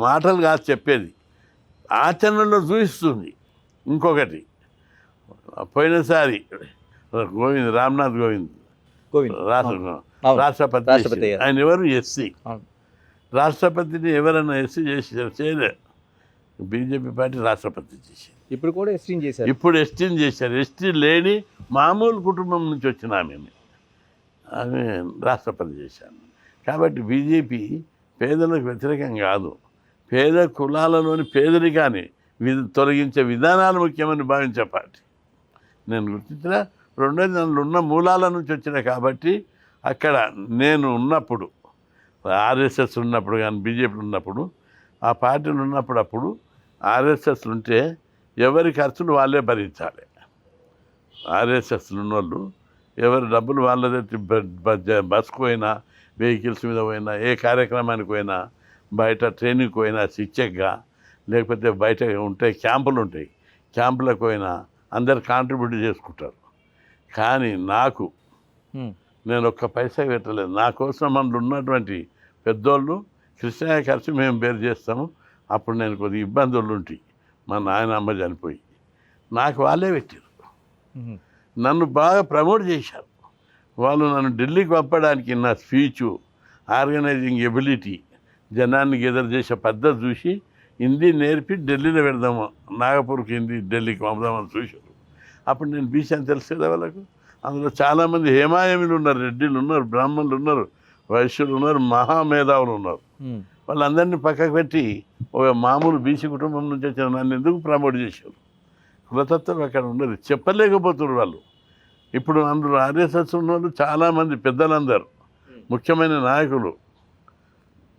మాటలు కాదు చెప్పేది, ఆచరణలో చూపిస్తుంది. ఇంకొకటి, పోయినసారి రామ్నాథ్ కోవింద్ రాష్ట్రపతి, ఆయన ఎవరు? ఎస్సీ. రాష్ట్రపతిని ఎవరైనా ఎస్సీ చేసారు? చేయలే. బీజేపీ పార్టీ రాష్ట్రపతి చేసింది. ఇప్పుడు కూడా ఎస్టీని చేశారు. ఇప్పుడు ఎస్టీని చేశారు. ఎస్టీ లేని మామూలు కుటుంబం నుంచి వచ్చిన ఆమె రాష్ట్రపతి చేశాను. కాబట్టి బీజేపీ పేదలకు వ్యతిరేకం కాదు, పేద కులాలలోని పేదరికాన్ని తొలగించే విధానాలు ముఖ్యమని భావించే పార్టీ. నేను గుర్తించిన రెండోది, దానిలో ఉన్న మూలాల నుంచి వచ్చిన కాబట్టి అక్కడ నేను ఉన్నప్పుడు, ఆర్ఎస్ఎస్ ఉన్నప్పుడు కానీ బీజేపీ ఉన్నప్పుడు, ఆ పార్టీలు ఉన్నప్పుడు, అప్పుడు ఆర్ఎస్ఎస్ ఉంటే ఎవరి ఖర్చులు వాళ్ళే భరించాలి. ఆర్ఎస్ఎస్లు ఉన్నోళ్ళు ఎవరి డబ్బులు వాళ్ళదే. బస్కు పోయినా, వెహికల్స్ మీద పోయినా, ఏ కార్యక్రమానికి పోయినా, బయట ట్రైనింగ్కి పోయినా శిక్షగా, లేకపోతే బయట ఉంటాయి క్యాంపులు ఉంటాయి, క్యాంపులకు పోయినా అందరు కాంట్రిబ్యూట్ చేసుకుంటారు. కానీ నాకు నేను ఒక్క పైసా పెట్టలేదు. నా కోసం మనలో ఉన్నటువంటి పెద్దోళ్ళు కృష్ణయ్య ఖర్చు మేము బేరు చేస్తాము. అప్పుడు నేను కొద్దిగా ఇబ్బందులు ఉంటాయి, మా నాయన అమ్మ చనిపోయి, నాకు వాళ్ళే పెట్టారు. నన్ను బాగా ప్రమోట్ చేశారు వాళ్ళు. నన్ను ఢిల్లీకి పంపడానికి నా స్పీచు, ఆర్గనైజింగ్ ఎబిలిటీ, జనాన్ని గెదర్ చేసే పద్ధతి చూసి హిందీ నేర్పి ఢిల్లీలో పెడదాము, నాగపూర్కి హిందీ ఢిల్లీకి పంపుదామని చూశారు. అప్పుడు నేను బీసీ అని తెలుసు కదా వాళ్ళకు. అందులో చాలామంది హేమాయములు ఉన్నారు, రెడ్డిలు ఉన్నారు, బ్రాహ్మణులు ఉన్నారు, వైశ్యులు ఉన్నారు, మహామేధావులు ఉన్నారు. వాళ్ళందరినీ పక్కకు పెట్టి ఒక మామూలు బీసీ కుటుంబం నుంచి వచ్చిన నన్ను ఎందుకు ప్రమోట్ చేశారు? కులతత్వం అక్కడ ఉండదు, చెప్పలేకపోతున్నారు వాళ్ళు. ఇప్పుడు అందులో ఆర్ఎస్ఎస్ ఉన్న వాళ్ళు చాలామంది పెద్దలందరూ ముఖ్యమైన నాయకులు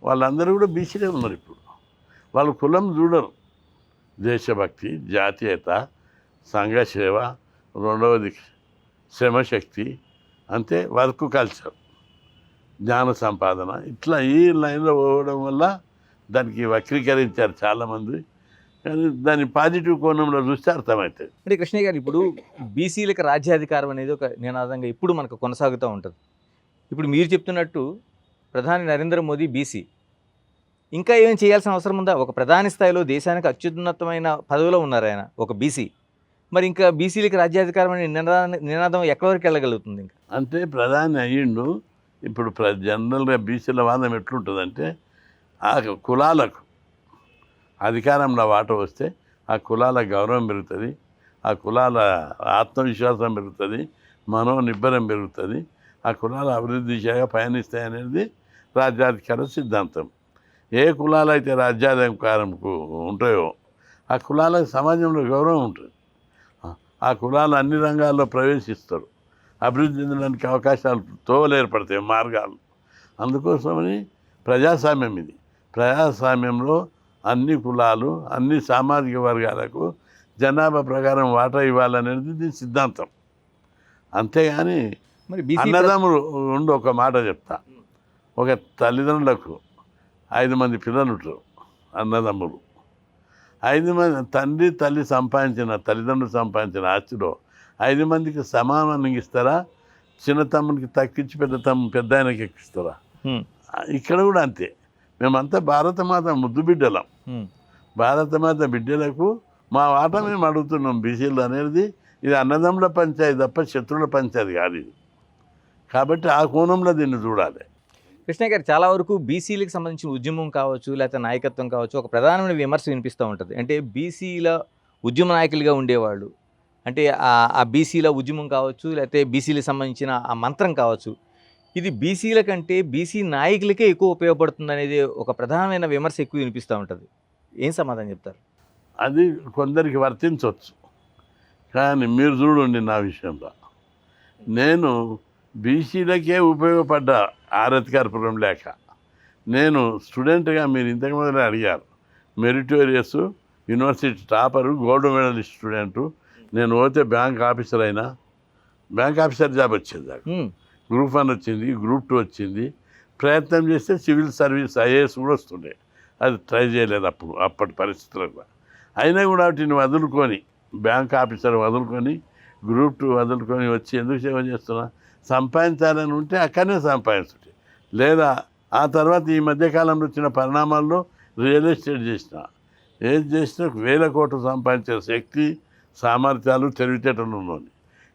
వాళ్ళందరూ కూడా బీసీలే ఉన్నారు. ఇప్పుడు వాళ్ళు కులం చూడరు, దేశభక్తి, జాతీయత, సంఘసేవ, రెండవది శ్రమశక్తి, అంతే వర్క్ కల్చర్, జ్ఞాన సంపాదన, ఇట్లా ఈ లైన్లో పోవడం వల్ల దానికి వక్రీకరించారు చాలామంది. కానీ దాని పాజిటివ్ కోణంలో చూస్తే అర్థమవుతుంది. అంటే కృష్ణయ్య గారు, ఇప్పుడు బీసీలకు రాజ్యాధికారం అనేది ఒక నినాదంగా ఇప్పుడు మనకు కొనసాగుతూ ఉంటుంది. ఇప్పుడు మీరు చెప్తున్నట్టు ప్రధాని నరేంద్ర మోదీ బీసీ, ఇంకా ఏం చేయాల్సిన అవసరం ఉందా? ఒక ప్రధాని స్థాయిలో దేశానికి అత్యున్నతమైన పదవిలో ఉన్నారు ఆయన, ఒక బీసీ. మరి ఇంకా బీసీలకు రాజ్యాధికారం అనే నినాదం ఎక్కడి వరకు వెళ్ళగలుగుతుంది? ఇంకా అంటే ప్రధాని అయ్యిండు. ఇప్పుడు జనరల్గా బీసీల వాదం ఎట్లుంటుందంటే, ఆ కులాలకు అధికారంలో వాట వస్తే ఆ కులాల గౌరవం పెరుగుతుంది, ఆ కులాల ఆత్మవిశ్వాసం పెరుగుతుంది, మనోనిబ్బరం పెరుగుతుంది, ఆ కులాల అభివృద్ధి దిశగా పయనిస్తాయి అనేది రాజ్యాధికార సిద్ధాంతం. ఏ కులాలు అయితే రాజ్యాధికారంకు ఉంటాయో ఆ కులాలకు సమాజంలో గౌరవం ఉంటుంది. ఆ కులాలు అన్ని రంగాల్లో ప్రవేశిస్తారు, అభివృద్ధి చెందడానికి అవకాశాలు తోవలు ఏర్పడతాయి, మార్గాలు. అందుకోసమని ప్రజాస్వామ్యం ఇది. ప్రజాస్వామ్యంలో అన్ని కులాలు, అన్ని సామాజిక వర్గాలకు జనాభా ప్రకారం వాటా ఇవ్వాలనేది దీని సిద్ధాంతం. అంతేగాని మరి బీసీ అన్నదమ్ములు ఉండి ఒక మాట చెప్తా. ఒక తల్లిదండ్రులకు 5 మంది పిల్లలు ఉంటారు, అన్నదమ్ములు. 5 మంది తండ్రి తల్లి సంపాదించిన, తల్లిదండ్రులు సంపాదించిన ఆస్తిలో 5 మందికి సమానంగా ఇస్తారా? చిన్న తమ్మునికి తక్కించి పెద్ద ఆయనకి ఎక్కిస్తారా? ఇక్కడ కూడా అంతే. మేమంతా భారతమాత ముద్దు బిడ్డలం. భారతమాత బిడ్డలకు మా వాటా మేము అడుగుతున్నాం బీసీలు అనేది. ఇది అన్నదమ్ముల పంచాయతీ తప్ప శత్రువుల పంచాయతీ కాదు ఇది. కాబట్టి ఆ కోణంలో దీన్ని చూడాలి. కృష్ణయ్య గారు, చాలా వరకు బీసీలకు సంబంధించిన ఉద్యమం కావచ్చు, లేకపోతే నాయకత్వం కావచ్చు, ఒక ప్రధానమైన విమర్శ వినిపిస్తూ ఉంటుంది. అంటే బీసీల ఉద్యమ నాయకులుగా ఉండేవాళ్ళు, అంటే ఆ బీసీల ఉద్యమం కావచ్చు, లేకపోతే బీసీలకు సంబంధించిన ఆ మంత్రం కావచ్చు, ఇది బీసీల కంటే బీసీ నాయకులకే ఎక్కువ ఉపయోగపడుతుంది అనేది ఒక ప్రధానమైన విమర్శ ఎక్కువ వినిపిస్తూ ఉంటుంది. ఏం సమాధానం చెప్తారు? అది కొందరికి వర్తించవచ్చు, కానీ మీరు చూడండి, నా విషయంలో నేను బీసీలకే ఉపయోగపడ్డ ఆరతికారపురం లేక. నేను స్టూడెంట్గా మీరు ఇంతకు మొదలే అడిగారు, meritorious, university topper, gold medalist student. నేను పోతే బ్యాంక్ ఆఫీసర్ అయినా, బ్యాంక్ ఆఫీసర్ జాబ్ వచ్చింది నాకు. గ్రూప్ 1 వచ్చింది, గ్రూప్ 2 వచ్చింది. ప్రయత్నం చేస్తే సివిల్ సర్వీస్ ఐఏఎస్ కూడా వస్తుండే. అది ట్రై చేయలేదు అప్పటి పరిస్థితులకు. అయినా కూడా వాటిని వదులుకొని, బ్యాంక్ ఆఫీసర్ వదులుకొని, గ్రూప్ 2 వదులుకొని వచ్చి ఎందుకు సేవ చేస్తున్నా? సంపాదించాలని ఉంటే అక్కడనే సంపాదించుంటే, లేదా ఆ తర్వాత ఈ మధ్యకాలంలో వచ్చిన పరిణామాల్లో రియల్ ఎస్టేట్ చేసిన, ఏది చేసినా 1000 కోట్లు సంపాదించే శక్తి, సామర్థ్యాలు, తెలివితేటలు ఉన్నాయి.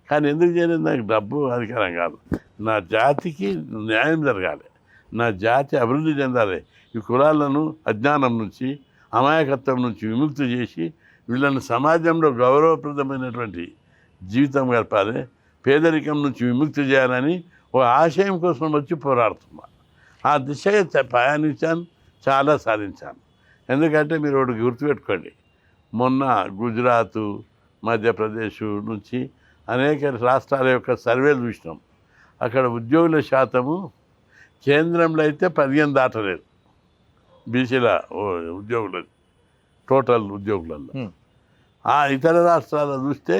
కానీ ఎందుకు చేయలేదు? నాకు డబ్బు అధికారం కాదు. నా జాతికి న్యాయం జరగాలి, నా జాతి అభివృద్ధి చెందాలి. ఈ కులాలను అజ్ఞానం నుంచి, అమాయకత్వం నుంచి విముక్తి చేసి వీళ్ళని సమాజంలో గౌరవప్రదమైనటువంటి జీవితం గడపాలి, పేదరికం నుంచి విముక్తి చేయాలని ఒక ఆశయం కోసం వచ్చి పోరాడుతున్నా. ఆ దిశగా ప్రయాణించాను, చాలా సాధించాను. ఎందుకంటే మీరు ఒకటి గుర్తుపెట్టుకోండి, మొన్న గుజరాత్, మధ్యప్రదేశ్ నుంచి అనేక రాష్ట్రాల యొక్క సర్వేలు చూసినాం. అక్కడ ఉద్యోగుల శాతము కేంద్రంలో అయితే 15 దాటలేదు బీసీల ఉద్యోగులు, టోటల్ ఉద్యోగులలో. ఆ ఇతర రాష్ట్రాల్లో చూస్తే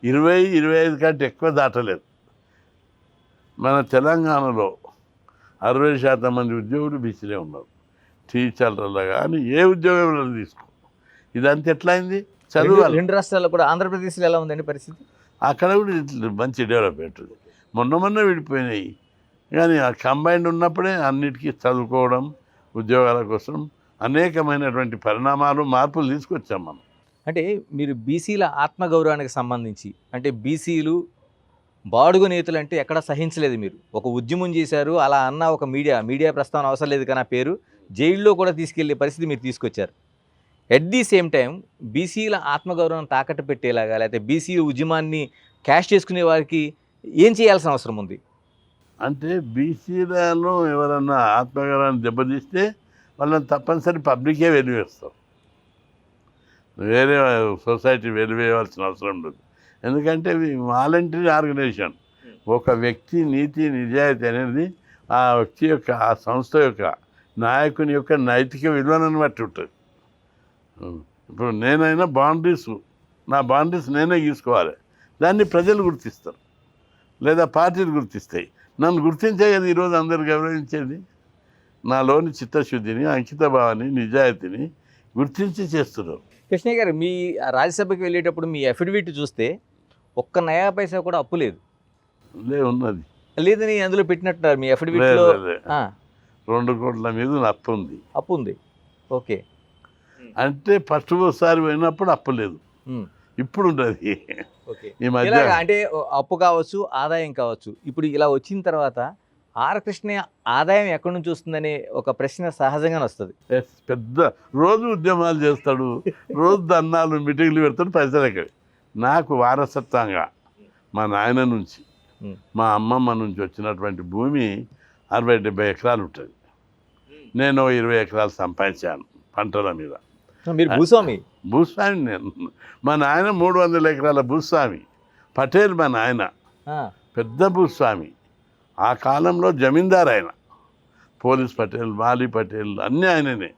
20-25 కంటే ఎక్కువ దాటలేదు. మన తెలంగాణలో 60% మంది ఉద్యోగులు బీసీలే ఉన్నారు. టీచర్లలో కానీ ఏ ఉద్యోగంలో తీసుకో. ఇదంతా ఎట్లా అయింది? చదువు. 2 రాష్ట్రాల్లో కూడా. ఆంధ్రప్రదేశ్లో ఎలా ఉందండి పరిస్థితి? అక్కడ కూడా మంచి డెవలప్మెంట్ ఉంది. మొన్న విడిపోయినాయి, కానీ ఆ కంబైన్డ్ ఉన్నప్పుడే అన్నిటికీ చదువుకోవడం, ఉద్యోగాల కోసం అనేకమైనటువంటి పరిణామాలు, మార్పులు తీసుకొచ్చాం మనం. అంటే మీరు బీసీల ఆత్మగౌరవానికి సంబంధించి, అంటే బీసీలు బాడుగు నేతలు అంటే ఎక్కడ సహించలేదు. మీరు ఒక ఉద్యమం చేశారు, అలా అన్న ఒక మీడియా ప్రస్తావన అవసరం లేదు కానీ ఆ పేరు జైల్లో కూడా తీసుకెళ్లే పరిస్థితి మీరు తీసుకొచ్చారు. ఎట్ ది సేమ్ టైం బీసీల ఆత్మగౌరవం తాకట్టు పెట్టేలాగా, లేకపోతే బీసీ ఉద్యమాన్ని క్యాష్ చేసుకునే వారికి ఏం చేయాల్సిన అవసరం ఉంది? అంటే బీసీలలో ఎవరన్నా ఆత్మగౌరవాన్ని దెబ్బతీస్తే వాళ్ళని తప్పనిసరి పబ్లికే వెలివేస్తారు. వేరే సొసైటీ వెలివేయవలసిన అవసరం లేదు. ఎందుకంటే ఇవి వాలంటరీ ఆర్గనైజేషన్. ఒక వ్యక్తి నీతి నిజాయితీ అనేది ఆ వ్యక్తి యొక్క, ఆ సంస్థ యొక్క నాయకుని యొక్క నైతిక విలువలను బట్టి ఉంటుంది. ఇప్పుడు నేనైనా నా బాండరీస్ నేనే గీసుకోవాలి. దాన్ని ప్రజలు గుర్తిస్తారు లేదా పార్టీలు గుర్తిస్తాయి. నన్ను గుర్తించే కదా ఈరోజు అందరు గౌరవించేది. నాలోని చిత్తశుద్ధిని, అంకిత భావాన్ని, నిజాయితీని గుర్తించి చేస్తున్నారు. కృష్ణయ్య గారు, మీ రాజ్యసభకి వెళ్ళేటప్పుడు మీ అఫిడవిట్ చూస్తే ఒక్క నయా పైసా కూడా అప్పు లేదు. ఉన్నది లేదని అందులో పెట్టినట్టున్నారు మీ అఫిడవిట్లో. 2 కోట్ల మీద అప్పు ఉంది. అప్పు ఉంది, ఓకే. అంటే ఫస్ట్ ఒకసారి పోయినప్పుడు అప్పు లేదు, ఇప్పుడు ఉన్నది. ఈ మధ్య అంటే అప్పు కావచ్చు, ఆదాయం కావచ్చు. ఇప్పుడు ఇలా వచ్చిన తర్వాత ఆర్ కృష్ణయ్య ఆదాయం ఎక్కడి నుంచి వస్తుందనే ఒక ప్రశ్న సహజంగానే వస్తుంది. పెద్ద రోజు ఉద్యమాలు చేస్తాడు, రోజు దన్నాలు మీటింగ్లు పెడతాడు, పైసలు ఎక్కడ. నాకు వారసత్వంగా మా నాయన నుంచి, మా అమ్మమ్మ నుంచి వచ్చినటువంటి భూమి 60-70 ఎకరాలు ఉంటుంది. నేను 20 ఎకరాలు సంపాదించాను పంటల మీద. మీరు భూస్వామి? భూస్వామి నేను. మా నాయన 300 ఎకరాల భూస్వామి. పటేల్ మా నాయన, పెద్ద భూస్వామి. ఆ కాలంలో జమీందార్ ఆయన. పోలీస్ పటేల్, మాలీ పటేల్ అన్నీ ఆయననే.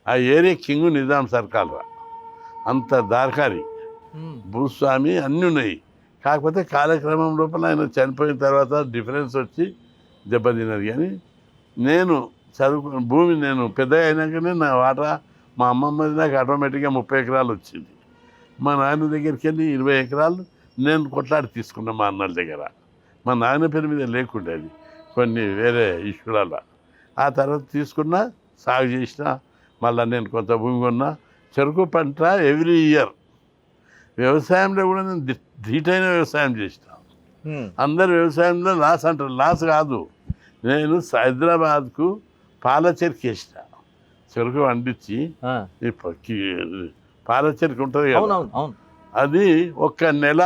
ఆ ఏరియా కింగు నిజాం సర్కార్. అంత దార్కారి భూస్వామి, అన్నీ ఉన్నాయి. కాకపోతే కాలక్రమం లోపల ఆయన చనిపోయిన తర్వాత డిఫరెన్స్ వచ్చి దెబ్బతిన్నది. కానీ నేను భూమి నేను పెద్ద అయినాకనే నా వాటా మా అమ్మమ్మది నాకు ఆటోమేటిక్గా 30 ఎకరాలు వచ్చింది. మా నాయన దగ్గరికి వెళ్ళి 20 ఎకరాలు నేను కొట్లాడి తీసుకున్నా మా అన్నల దగ్గర. మా నాయన పేరు మీద లేకుండేది కొన్ని వేరే ఇష్యూల. ఆ తర్వాత తీసుకున్నా, సాగు చేసిన. మళ్ళీ నేను కొంత భూమి కొన్నా. చెరుకు పంట ఎవ్రీ ఇయర్. వ్యవసాయంలో కూడా నేను ధీటైన వ్యవసాయం చేసిన. అందరు వ్యవసాయంలో లాస్ అంటారు, లాస్ కాదు. నేను హైదరాబాద్కు పాల చెరుకు వేసిన. చెరుకు వండించి పాల చెరుకు ఉంటుంది కదా, అది 1 నెల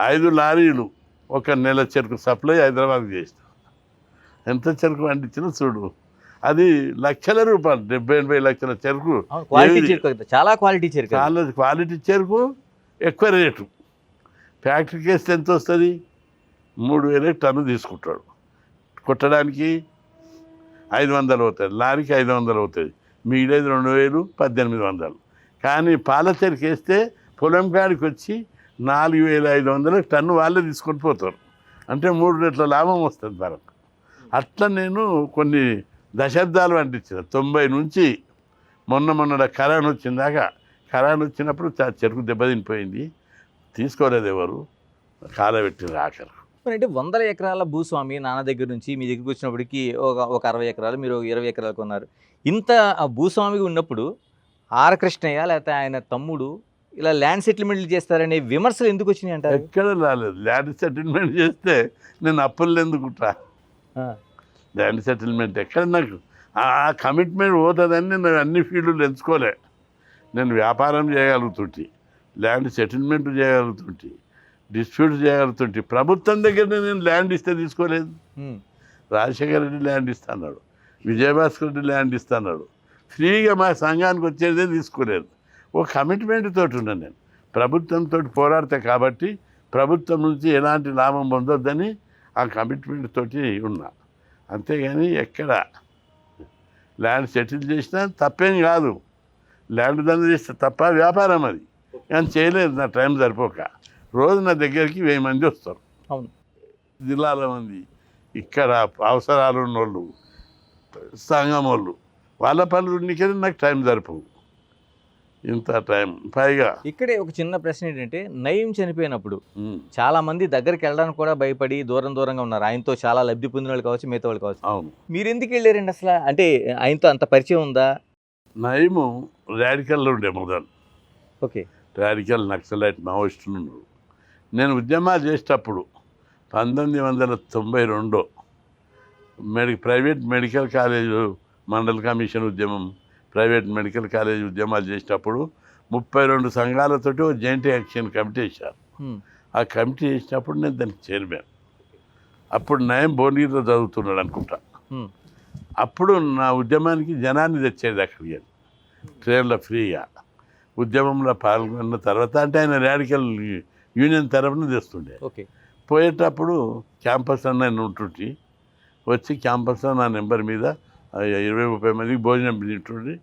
5 లారీలు 1 నెల చెరుకు సప్లై హైదరాబాద్కి చేసిన. ఎంత చెరుకు వండించినా చూడు, అది లక్షల రూపాయలు. 70-80 లక్షల చెరుకు. చాలా క్వాలిటీ చెరుకు. చాలా క్వాలిటీ చెరుకు, ఎక్కువ రేటు. ఫ్యాక్టరీకి వేస్తే ఎంత వస్తుంది? 3,000 టన్ను తీసుకుంటాడు. కొట్టడానికి 500 అవుతుంది, లారీకి 500 అవుతుంది. మిగిలేదు 2,000, 1,800. కానీ పాల చెరుకు వేస్తే పొలం కాడికి వచ్చి 4,500 టన్ను వాళ్ళే తీసుకొని పోతారు. అంటే 3 రెట్ల లాభం వస్తుంది మనకు. అట్లా నేను కొన్ని దశాబ్దాలు పండించిన. 90 నుంచి మొన్న కరోనా వచ్చిందాకా. కరోనా వచ్చినప్పుడు చెరుకు దెబ్బతినిపోయింది, తీసుకోలేదు ఎవరు, కాలబెట్టిన ఆఖరు. అంటే 100 ఎకరాల భూస్వామి నాన్న దగ్గర నుంచి మీ దగ్గరికి వచ్చినప్పటికీ ఒక 60 ఎకరాలు, మీరు 20 ఎకరాలు కొన్నారు. ఇంత భూస్వామిగా ఉన్నప్పుడు ఆర్ కృష్ణయ్య లేకపోతే ఆయన తమ్ముడు ఇలా ల్యాండ్ సెటిల్మెంట్లు చేస్తారనే విమర్శలు ఎందుకు వచ్చినాయి అంటారు? ఎక్కడ రాలేదు. ల్యాండ్ సెటిల్మెంట్ చేస్తే నేను అప్పులు ఎందుకుంటా? ల్యాండ్ సెటిల్మెంట్ ఎక్కడ? నాకు ఆ కమిట్మెంట్ పోతుందని నేను అన్ని ఫీల్డ్లు ఎంచుకోలే. నేను వ్యాపారం చేయగలుగుతుంటే, ల్యాండ్ సెటిల్మెంట్ చేయగలుగుతుంటే, డిస్ప్యూట్ చేయగలుగుతుంటే. ప్రభుత్వం దగ్గర నేను ల్యాండ్ ఇస్తే తీసుకోలేదు. రాజశేఖర రెడ్డి ల్యాండ్ ఇస్తాడు, విజయభాస్కర్ రెడ్డి ల్యాండ్ ఇస్తాడు. ఫ్రీగా మా సంఘానికి వచ్చేదే తీసుకోలేదు. ఒక కమిట్మెంట్ తోటి ఉన్నాను నేను. ప్రభుత్వంతో పోరాడతా కాబట్టి ప్రభుత్వం నుంచి ఎలాంటి లాభం పొందొద్దని ఆ కమిట్మెంట్ తోటి ఉన్నా. అంతేగాని ఎక్కడ ల్యాండ్ సెటిల్ చేసినా తప్పేం కాదు. ల్యాండ్ దంద చేస్తే తప్ప వ్యాపారం అది. కానీ చేయలేదు, నా టైం సరిపోక. రోజు నా దగ్గరికి 1000 మంది వస్తారు. అవును, జిల్లాల మంది. ఇక్కడ అవసరాలు ఉన్నోళ్ళు, సంఘం వాళ్ళు, వాళ్ళ పనులు నాకు టైం సరిపోవు. ఇంత టైం పైగా. ఇక్కడే ఒక చిన్న ప్రశ్న ఏంటంటే, నయీం చనిపోయినప్పుడు చాలా మంది దగ్గరికి వెళ్ళడానికి కూడా భయపడి దూరంగా ఉన్నారు. ఆయనతో చాలా లబ్ధి పొందిన వాళ్ళు కావచ్చు, మిగతా వాళ్ళు కావచ్చు. అవును. మీరు ఎందుకు వెళ్ళారండి అసలు? అంటే ఆయనతో అంత పరిచయం ఉందా? నయీము రాడికల్లో ఉండే మొదలు. ఓకే. రాడికల్ నక్సలైట్ మావోయిస్టులు ఉన్నారు. నేను ఉద్యమాలు చేసేటప్పుడు 1992 private medical college, mandal commission ఉద్యమం, ప్రైవేట్ మెడికల్ కాలేజ్ ఉద్యమాలు చేసేటప్పుడు 32 సంఘాలతోటి ఒక జాయింట్ యాక్షన్ కమిటీ వేశారు. ఆ కమిటీ చేసినప్పుడు నేను దానికి చైర్మన్. అప్పుడు నయం భువనగిరిలో చదువుతున్నాడు అనుకుంటా. అప్పుడు నా ఉద్యమానికి జనాన్ని తెచ్చేది అక్కడికి ట్రైన్లో ఫ్రీగా. ఉద్యమంలో పాల్గొన్న తర్వాత అంటే ఆయన రాడికల్ యూనియన్ తరఫున తెస్తుండే. ఓకే. పోయేటప్పుడు క్యాంపస్ అన్న ఉంటుంటే వచ్చి క్యాంపస్లో నా నెంబర్ మీద 20-30 మందికి భోజనం తింటుండే.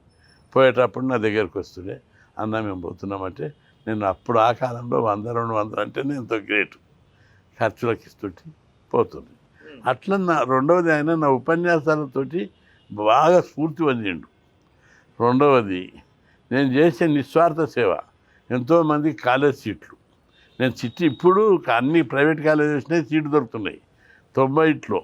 పోయేటప్పుడు నా దగ్గరికి వస్తుండే, అన్న మేము పోతున్నామంటే నేను అప్పుడు ఆ కాలంలో 100-200 అంటేనే ఎంతో గ్రేట్, ఖర్చులకు ఇస్తుంటే పోతుంది. అట్లా రెండవది ఆయన నా ఉపన్యాసాలతోటి బాగా స్ఫూర్తి పొందిండు. రెండవది నేను చేసే నిస్వార్థ సేవ, ఎంతోమంది కాలేజ్ సీట్లు నేను ఇప్పుడు అన్ని ప్రైవేట్ కాలేజెస్నే సీట్లు దొరుకుతున్నాయి. 90లో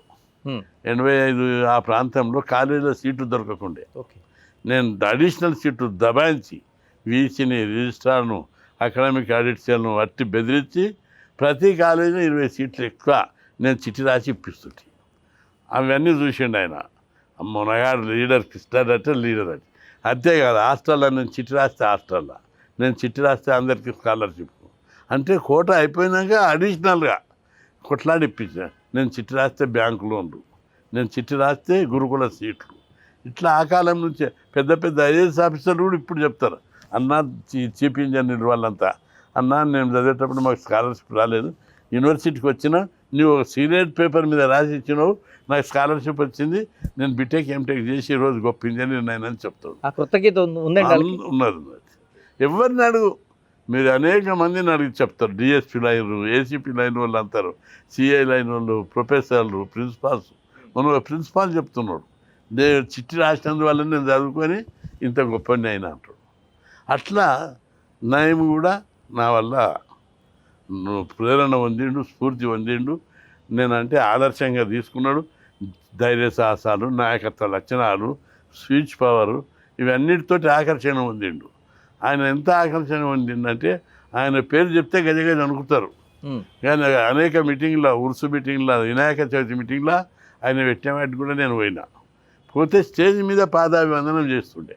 85 ఆ ప్రాంతంలో కాలేజీలో సీట్లు దొరకకుండే ఓకే. నేను అడిషనల్ సీట్లు దబాయించి వీసీని, రిజిస్ట్రార్ను, అకాడమిక్ ఆడిట్స్ను అట్టి బెదిరించి ప్రతి కాలేజీలో 20 సీట్లు ఎక్కువ నేను చిట్టి రాసి ఇప్పిస్తుంటే అవన్నీ చూసిండు ఆయన. మునగాడు లీడర్, కృష్ణారెడ్డి లీడర్ అని. అంతేకాదు హాస్టల్లో నేను చిట్టి రాస్తే హాస్టల్లో నేను చిట్టి రాస్తే అందరికీ స్కాలర్షిప్. అంటే కోట అయిపోయినాక అడిషనల్గా కొట్లాడి ఇప్పించా. నేను చిట్టి రాస్తే బ్యాంకు లోన్లు, నేను చిట్టి రాస్తే గురుకుల సీట్లు. ఇట్లా ఆ కాలం నుంచే పెద్ద పెద్ద ఐఏఎస్ ఆఫీసర్లు కూడా ఇప్పుడు చెప్తారు, అన్నా చీఫ్ ఇంజనీర్ వాళ్ళంతా, అన్నా నేను చదివేటప్పుడు మాకు స్కాలర్షిప్ రాలేదు, యూనివర్సిటీకి వచ్చినా నువ్వు ఒక సీనియర్ పేపర్ మీద రాసి ఇచ్చినావు, నాకు స్కాలర్షిప్ వచ్చింది, నేను బీటెక్ ఎంటెక్ చేసి ఈరోజు గొప్ప ఇంజనీర్ అయినని చెప్తాను. ఆ కృతజ్ఞత ఉందండి. ఉన్నది. ఎవరిని అడుగు, మీరు అనేక మందిని అడిగి చెప్తారు. డిఎస్పీ లైన్, ఏసీపీ లైన్ వాళ్ళు అంటారు, సిఐ లైన్ వాళ్ళు, ప్రొఫెసర్లు, ప్రిన్సిపాల్స్. మనం ప్రిన్సిపాల్ చెప్తున్నాడు, నేను చిట్టి రాసినందువల్ల నేను చదువుకొని ఇంత గొప్పని అయినా అంటాడు. అట్లా నయం కూడా నా వల్ల ప్రేరణ పొందిండు, స్ఫూర్తి పొందిండు. నేనంటే ఆదర్శంగా తీసుకున్నాడు. ధైర్య సాహసాలు, నాయకత్వ లక్షణాలు, స్పీచ్ పవరు, ఇవన్నిటితోటి ఆకర్షణ పొందిండు. ఆయన ఎంత ఆకర్షణ పొందిందంటే ఆయన పేరు చెప్తే గజగజ అనుకుంటారు. కానీ అనేక మీటింగ్లో, ఉరుసు మీటింగ్లో, వినాయక చవితి మీటింగ్లో ఆయన పెట్టిన వాటికి కూడా నేను పోయినా. పోతే స్టేజ్ మీద పాదాభివందనం చేస్తుండే.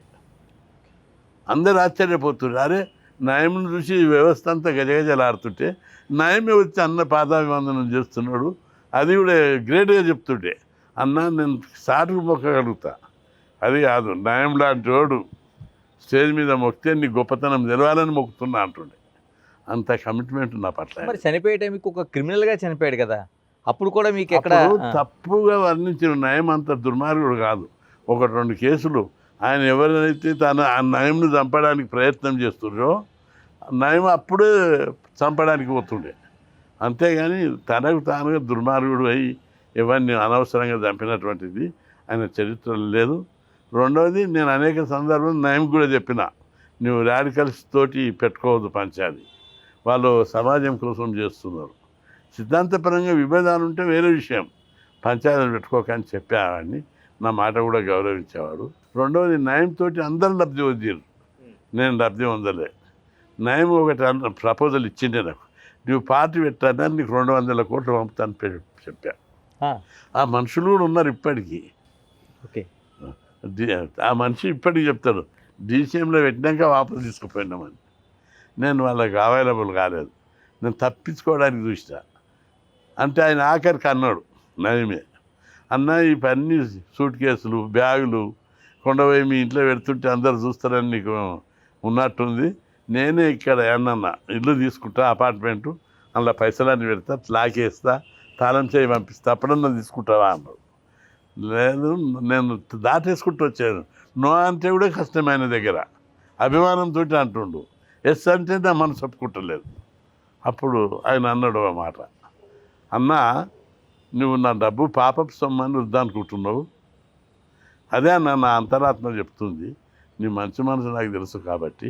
అందరు ఆశ్చర్యపోతుండే, అరే నయంను చూసి వ్యవస్థ అంతా గజగజలాడుతుంటే నయమే వచ్చి అన్న పాదాభివందనం చేస్తున్నాడు. అది కూడా గ్రేట్గా చెప్తుంటే, అన్న నేను సాటుకు మొక్కగలుగుతా, అది కాదు నయం లాంటి వాడు స్టేజ్ మీద మొక్కితే నీ గొప్పతనం తెలవాలని మొక్కుతున్నా అంటుండే. అంత కమిట్మెంట్ నా పట్ల. మరి చనిపోయే టైంకి ఒక క్రిమినల్గా చనిపోయాడు కదా, అప్పుడు కూడా మీకు ఎక్కడ తప్పుగా వర్ణించిన నయం అంత దుర్మార్గుడు కాదు. 1-2 కేసులు ఆయన ఎవరైతే తన ఆ నయంను చంపడానికి ప్రయత్నం చేస్తున్నారో నయం అప్పుడే చంపడానికి పోతుండే. అంతేగాని తనకు తానుగా దుర్మార్గుడు అయి ఎవరిని అనవసరంగా చంపినటువంటిది ఆయన చరిత్రలో లేదు. రెండవది నేను అనేక సందర్భాలు నయం కూడా చెప్పిన, నువ్వు రాడికల్స్ తోటి పెట్టుకోవద్దు పంచాయతీ, వాళ్ళు సమాజం కోసం చేస్తున్నారు. సిద్ధాంతపరంగా విభేదాలు ఉంటే వేరే విషయం, పంచాయతీలు పెట్టుకోకని చెప్పేవాడిని. నా మాట కూడా గౌరవించేవాడు. రెండవది నయంతో అందరూ లబ్ధి పొందారు, నేను లబ్ధి పొందలే. నయం ఒకటి ప్రపోజల్ ఇచ్చిండే నాకు, నువ్వు పార్టీ పెట్టాను నీకు 200 కోట్లు పంపుతాను చెప్పా. ఆ మనుషులు కూడా ఉన్నారు ఇప్పటికీ. ఓకే. ఆ మనిషి ఇప్పటికి చెప్తాడు, డీసీఎంలో పెట్టినాక వాపసు తీసుకుపోయినామని. నేను వాళ్ళకి అవైలబుల్ కాలేదు, నేను తప్పించుకోవడానికి చూసా. అంటే ఆయన ఆఖరికి అన్నాడు నయమే, అన్న ఈ పన్ని సూట్ కేసులు, బ్యాగులు కొండపోయి మీ ఇంట్లో పెడుతుంటే అందరు చూస్తారని నీకు ఉన్నట్టుంది, నేనే ఇక్కడ ఏమన్నా ఇల్లు తీసుకుంటా, అపార్ట్మెంటు, అందులో పైసలన్నీ పెడతా, లాకేస్తా, తాళం చేయి పంపిస్తా, అప్పుడన్నా తీసుకుంటావా అన్నాడు. లేదు నేను దాటేసుకుంటూ వచ్చాను. నో అంటే కూడా కష్టమైన దగ్గర అభిమానంతో అంటుండు, ఎస్ అంటే నా మనసు ఒప్పుకుంటలేదు. అప్పుడు ఆయన అన్నాడు ఆ మాట, అన్నా నువ్వు నా డబ్బు పాపపు సొమ్మని వద్దనుకుంటున్నావు, అదే అన్న నా అంతరాత్మ చెప్తుంది, నీ మంచి మనసు నాకు తెలుసు కాబట్టి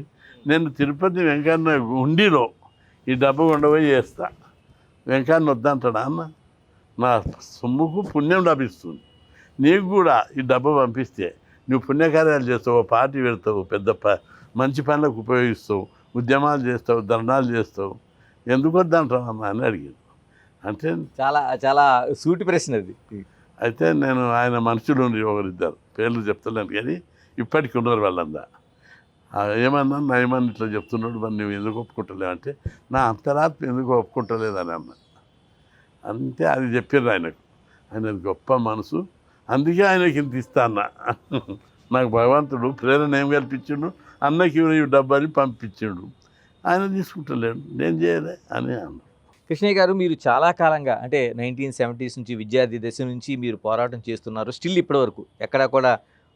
నేను తిరుపతి వెంకన్న ఉండిలో ఈ డబ్బు ఉండబోయి చేస్తా, వెంకన్న వద్దంటాడా అన్న, నా సొమ్ముకు పుణ్యం లభిస్తుంది, నీకు కూడా ఈ డబ్బు పంపిస్తే నువ్వు పుణ్యకార్యాలు చేస్తావు, పార్టీ పెడతావు, పెద్ద మంచి పనులకు ఉపయోగిస్తావు, ఉద్యమాలు చేస్తావు, ధర్నాలు చేస్తావు, ఎందుకు వద్దంటావు అన్న అని అడిగింది. అంటే చాలా చాలా సూటి ప్రశ్న అది. అయితే నేను ఆయన మనుషులు ఒకరిద్దరు పేర్లు చెప్తలేను కానీ ఇప్పటికి ఉన్నారు వాళ్ళందా. ఏమన్నా నయమని ఇట్లా చెప్తున్నాడు, మరి నువ్వు ఎందుకు ఒప్పుకుంటలేవు అంటే నా అంతరాత్మ ఎందుకు ఒప్పుకుంటలేదని అన్న. అంతే అది చెప్పారు ఆయనకు. ఆయన గొప్ప మనసు, అందుకే ఆయనకి ఇంత ఇస్తా అన్న. నాకు భగవంతుడు ప్రేరణ ఏం కల్పించిండు, అన్నకి ఈ డబ్బని పంపించాడు, ఆయన తీసుకుంటలేడు, నేను చేయలే అని అన్నాడు. కృష్ణయ్య గారు, మీరు చాలా కాలంగా అంటే 1970s నుంచి విద్యార్థి దశ నుంచి మీరు పోరాటం చేస్తున్నారు. స్టిల్ ఇప్పటి వరకు ఎక్కడా కూడా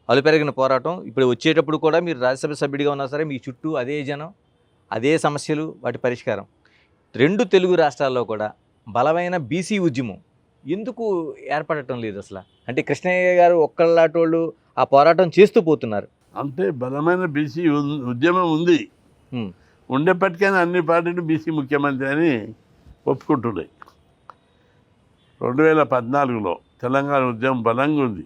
అలుపెరగిన పోరాటం. ఇప్పుడు వచ్చేటప్పుడు కూడా మీరు రాజ్యసభ సభ్యుడిగా ఉన్నా సరే మీ చుట్టూ అదే జనం, అదే సమస్యలు, వాటి పరిష్కారం. 2 తెలుగు రాష్ట్రాల్లో కూడా బలమైన బీసీ ఉద్యమం ఎందుకు ఏర్పడటం లేదు అసలు? అంటే కృష్ణయ్య గారు ఒక్కళ్ళాటోళ్ళు ఆ పోరాటం చేస్తూ పోతున్నారు. అంటే బలమైన బీసీ ఉద్యమం ఉంది, ఉమ్, ఉండేప్పటికైనా అన్ని పార్టీలు బీసీ ముఖ్యమంత్రి అని ఒప్పుకుంటున్నాయి. 2014లో తెలంగాణ ఉద్యమం బలంగా ఉంది.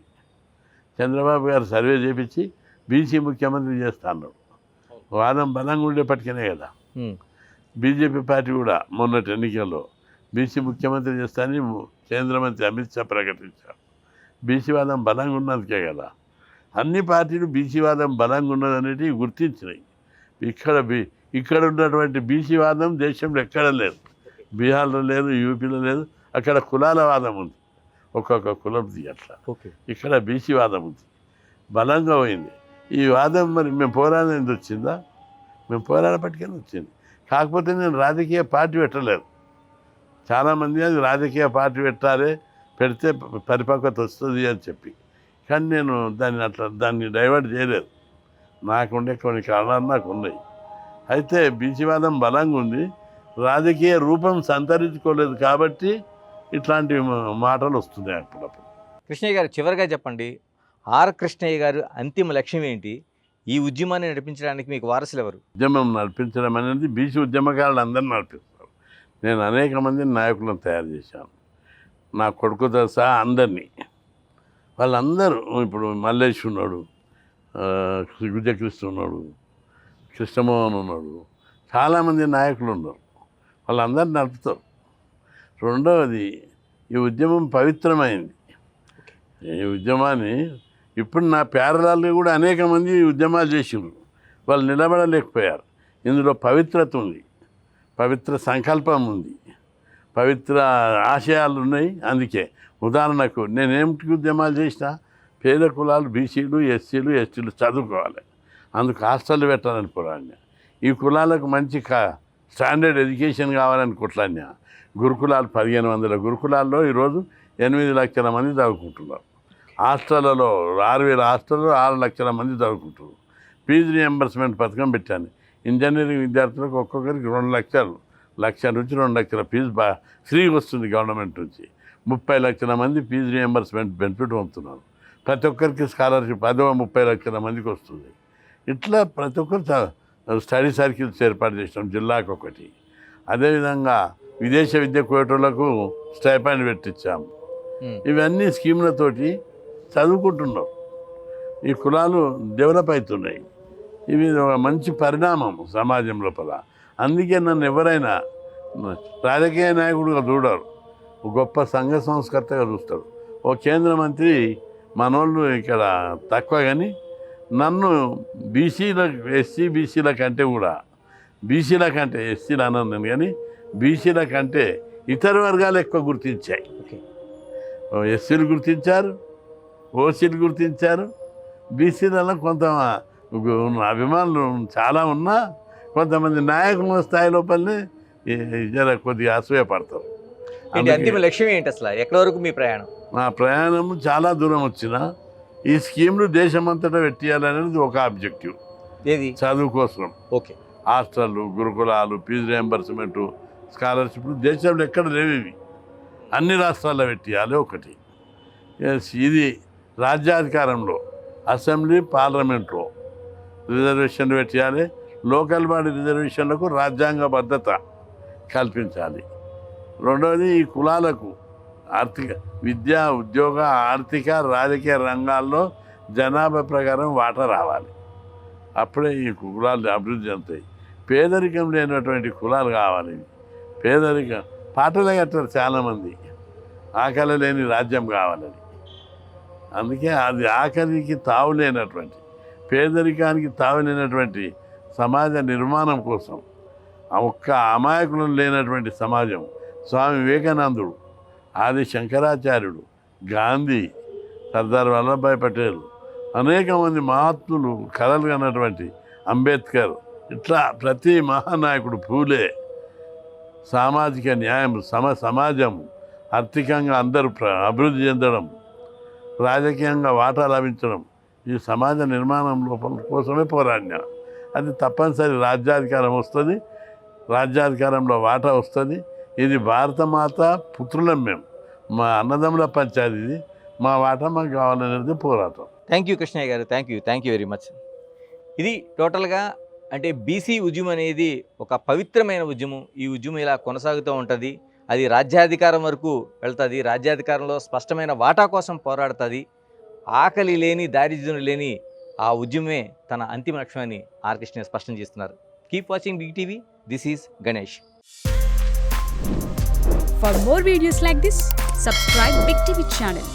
చంద్రబాబు గారు సర్వే చేపించి బీసీ ముఖ్యమంత్రి చేస్తా అన్నాడు. వాదం బలంగా ఉండేప్పటికనే కదా. ఉమ్, బీజేపీ పార్టీ కూడా మొన్నటి ఎన్నికల్లో బీసీ ముఖ్యమంత్రి చేస్తానని కేంద్ర మంత్రి అమిత్ షా ప్రకటించారు. బీసీ వాదం బలంగా ఉన్నందుకే కదా. అన్ని పార్టీలు బీసీ వాదం బలంగా ఉన్నదనేది గుర్తించినాయి. ఇక్కడ ఉన్నటువంటి బీసీ వాదం దేశంలో ఎక్కడ లేదు. బీహార్లో లేదు, యూపీలో లేదు. అక్కడ కులాల వాదం ఉంది, ఒక్కొక్క కులంది అట్లా. ఓకే. ఇక్కడ బీసీ వాదం ఉంది, బలంగా పోయింది. ఈ వాదం మరి మేము పోరాడేది వచ్చిందా? మేము పోరాడపట్టుకని వచ్చింది. కాకపోతే నేను రాజకీయ పార్టీ పెట్టలేదు. చాలామంది అది రాజకీయ పార్టీ పెడితే పరిపక్వత వస్తుంది అని చెప్పి, కానీ నేను దాన్ని డైవర్ట్ చేయలేదు. నాకుండే కొన్ని కారణాలు నాకు ఉన్నాయి. అయితే బీసీవాదం బలంగా ఉంది, రాజకీయ రూపం సంతరించుకోలేదు కాబట్టి ఇట్లాంటి మాటలు వస్తున్నాయి అప్పుడప్పుడు. కృష్ణయ్య గారు, చివరిగా చెప్పండి, ఆర్ కృష్ణయ్య గారు అంతిమ లక్ష్యం ఏంటి? ఈ ఉద్యమాన్ని నడిపించడానికి మీకు వారసులు ఎవరు? ఉద్యమం నడిపించడం అనేది బీసీ ఉద్యమకారులు అందరినీ నడిపిస్తారు. నేను అనేక మందిని నాయకులను తయారు చేశాను, నా కొడుకుతో సహా అందరినీ. వాళ్ళందరూ ఇప్పుడు మల్లేష్ ఉన్నాడు, గుజ్జకృష్ణ ఉన్నాడు, కృష్ణమోహన్ ఉన్నాడు, చాలామంది నాయకులు ఉన్నారు. వాళ్ళందరూ నడుపుతారు. రెండవది, ఈ ఉద్యమం పవిత్రమైంది. ఈ ఉద్యమాన్ని ఇప్పుడు నా ప్యారలాల్గా కూడా అనేక మంది ఉద్యమాలు చేసిండ్రు, వాళ్ళు నిలబడలేకపోయారు. ఇందులో పవిత్రత ఉంది, పవిత్ర సంకల్పం ఉంది, పవిత్ర ఆశయాలు ఉన్నాయి. అందుకే ఉదాహరణకు నేనేమిటి ఉద్యమాలు చేసినా, పేద కులాలు బీసీలు, ఎస్సీలు, ఎస్టీలు చదువుకోవాలి, అందుకు హాస్టల్ పెట్టాలని పోరాడినా. ఈ కులాలకు మంచి స్టాండర్డ్ ఎడ్యుకేషన్ కావాలని కొట్లాడినా. గురుకులాలు 1500 గురుకులాల్లో ఈరోజు 8 లక్షల మంది చదువుకుంటున్నారు. హాస్టళ్లలో 6000 హాస్టల్లో 6 లక్షల మంది చదువుకుంటున్నారు. ఫీజు రియంబర్స్మెంట్ పథకం పెట్టాను. ఇంజనీరింగ్ విద్యార్థులకు ఒక్కొక్కరికి 2 లక్షలు, 1 నుంచి 2 లక్షల ఫీజు ఫ్రీగా వస్తుంది గవర్నమెంట్ నుంచి. 30 లక్షల మంది ఫీజు రియంబర్స్మెంట్ బెనిఫిట్ పొందుతున్నారు. ప్రతి ఒక్కరికి స్కాలర్షిప్ 30 లక్షల మందికి వస్తుంది. ఇట్లా ప్రతి ఒక్కరు స్టడీ సర్కిల్స్ ఏర్పాటు చేసినాం, జిల్లాకు ఒకటి. అదేవిధంగా విదేశ విద్య కోయటోళ్లకు స్టైపెండ్ పెట్టించాము. ఇవన్నీ స్కీములతోటి చదువుకుంటున్నాం. ఈ కులాలు డెవలప్ అవుతున్నాయి. ఇవి ఒక మంచి పరిణామం సమాజం లోపల. అందుకే నన్ను ఎవరైనా రాజకీయ నాయకుడిగా చూడరు, గొప్ప సంఘ సంస్కర్తగా చూస్తారు. ఓ కేంద్ర మంత్రి మనోళ్ళు ఇక్కడ తక్కువ, కానీ నన్ను బీసీల కంటే కూడా, బీసీల కంటే ఎస్సీలు అన్నాను నేను, కానీ బీసీల కంటే ఇతర వర్గాలు ఎక్కువ గుర్తించాయి. ఎస్సీలు గుర్తించారు, ఓసీలు గుర్తించారు. బీసీలలో కొంత అభిమానులు చాలా ఉన్నా కొంతమంది నాయకుల స్థాయి లోపలనే కొద్దిగా అసూయపడతారు. అంతిమ లక్ష్యం ఏంటి అసలు? ఎక్కడి వరకు మీ ప్రయాణం? నా ప్రయాణం చాలా దూరం వచ్చిన ఈ స్కీమ్లు దేశమంతటా పెట్టేయాలనేది ఒక ఆబ్జెక్టివ్. ఏది? చదువు కోసం. ఓకే. హాస్టళ్ళు, గురుకులాలు, ఫీజు రియంబర్స్మెంటు, స్కాలర్షిప్లు దేశంలో ఎక్కడ లేవు. ఇవి అన్ని రాష్ట్రాల్లో పెట్టేయాలి ఒకటి. ఇది రాజ్యాధికారంలో అసెంబ్లీ, పార్లమెంట్లో రిజర్వేషన్లు పెట్టేయాలి. లోకల్ బాడీ రిజర్వేషన్లకు రాజ్యాంగబద్ధత కల్పించాలి. రెండవది, ఈ కులాలకు ఆర్థిక, విద్యా, ఉద్యోగ, ఆర్థిక, రాజకీయ రంగాల్లో జనాభా ప్రకారం వాటా రావాలి. అప్పుడే ఈ కులాలు అభివృద్ధి చెందుతాయి. పేదరికం లేనటువంటి కులాలు కావాలి. పేదరికం పాటలే కట్టారు చాలామంది, ఆకలి లేని రాజ్యం కావాలని. అందుకే అది ఆకలికి తావు లేనటువంటి, పేదరికానికి తావు లేనటువంటి సమాజ నిర్మాణం కోసం, ఒక్క అమాయకులను లేనటువంటి సమాజం. స్వామి వివేకానందుడు, ఆది శంకరాచార్యుడు, గాంధీ, సర్దార్ వల్లభాయ్ పటేల్, అనేక మంది మహాత్ములు కలలు కన్నటువంటి అంబేద్కర్, ఇట్లా ప్రతి మహానాయకుడు, పూలే, సామాజిక న్యాయం, సమాజం, ఆర్థికంగా అందరూ అభివృద్ధి చెందడం, రాజకీయంగా వాటా లభించడం, ఈ సమాజ నిర్మాణం కోసమే పోరాడినా. అది తప్పనిసరి రాజ్యాధికారం వస్తుంది, రాజ్యాధికారంలో వాటా వస్తుంది. ఇది భారతమాత పుత్రులం మేము, మా అన్నదమ్ముల పంచాయతీ ఇది, మా వాటా మాకు కావాలనేది పోరాటం. థ్యాంక్ యూ కృష్ణయ్య గారు, థ్యాంక్ యూ వెరీ మచ్. ఇది టోటల్గా అంటే బీసీ ఉద్యమం అనేది ఒక పవిత్రమైన ఉద్యమం. ఈ ఉద్యమం ఇలా కొనసాగుతూ ఉంటుంది, అది రాజ్యాధికారం వరకు వెళ్తుంది, రాజ్యాధికారంలో స్పష్టమైన వాటా కోసం పోరాడుతుంది. ఆకలి లేని, దారిద్ర్యం లేని ఆ ఉద్యమే తన అంతిమ లక్ష్యాన్ని ఆర్ కృష్ణయ్య స్పష్టం చేస్తున్నారు. Keep watching big TV. This is Ganesh. For more videos like this, subscribe Big TV channel.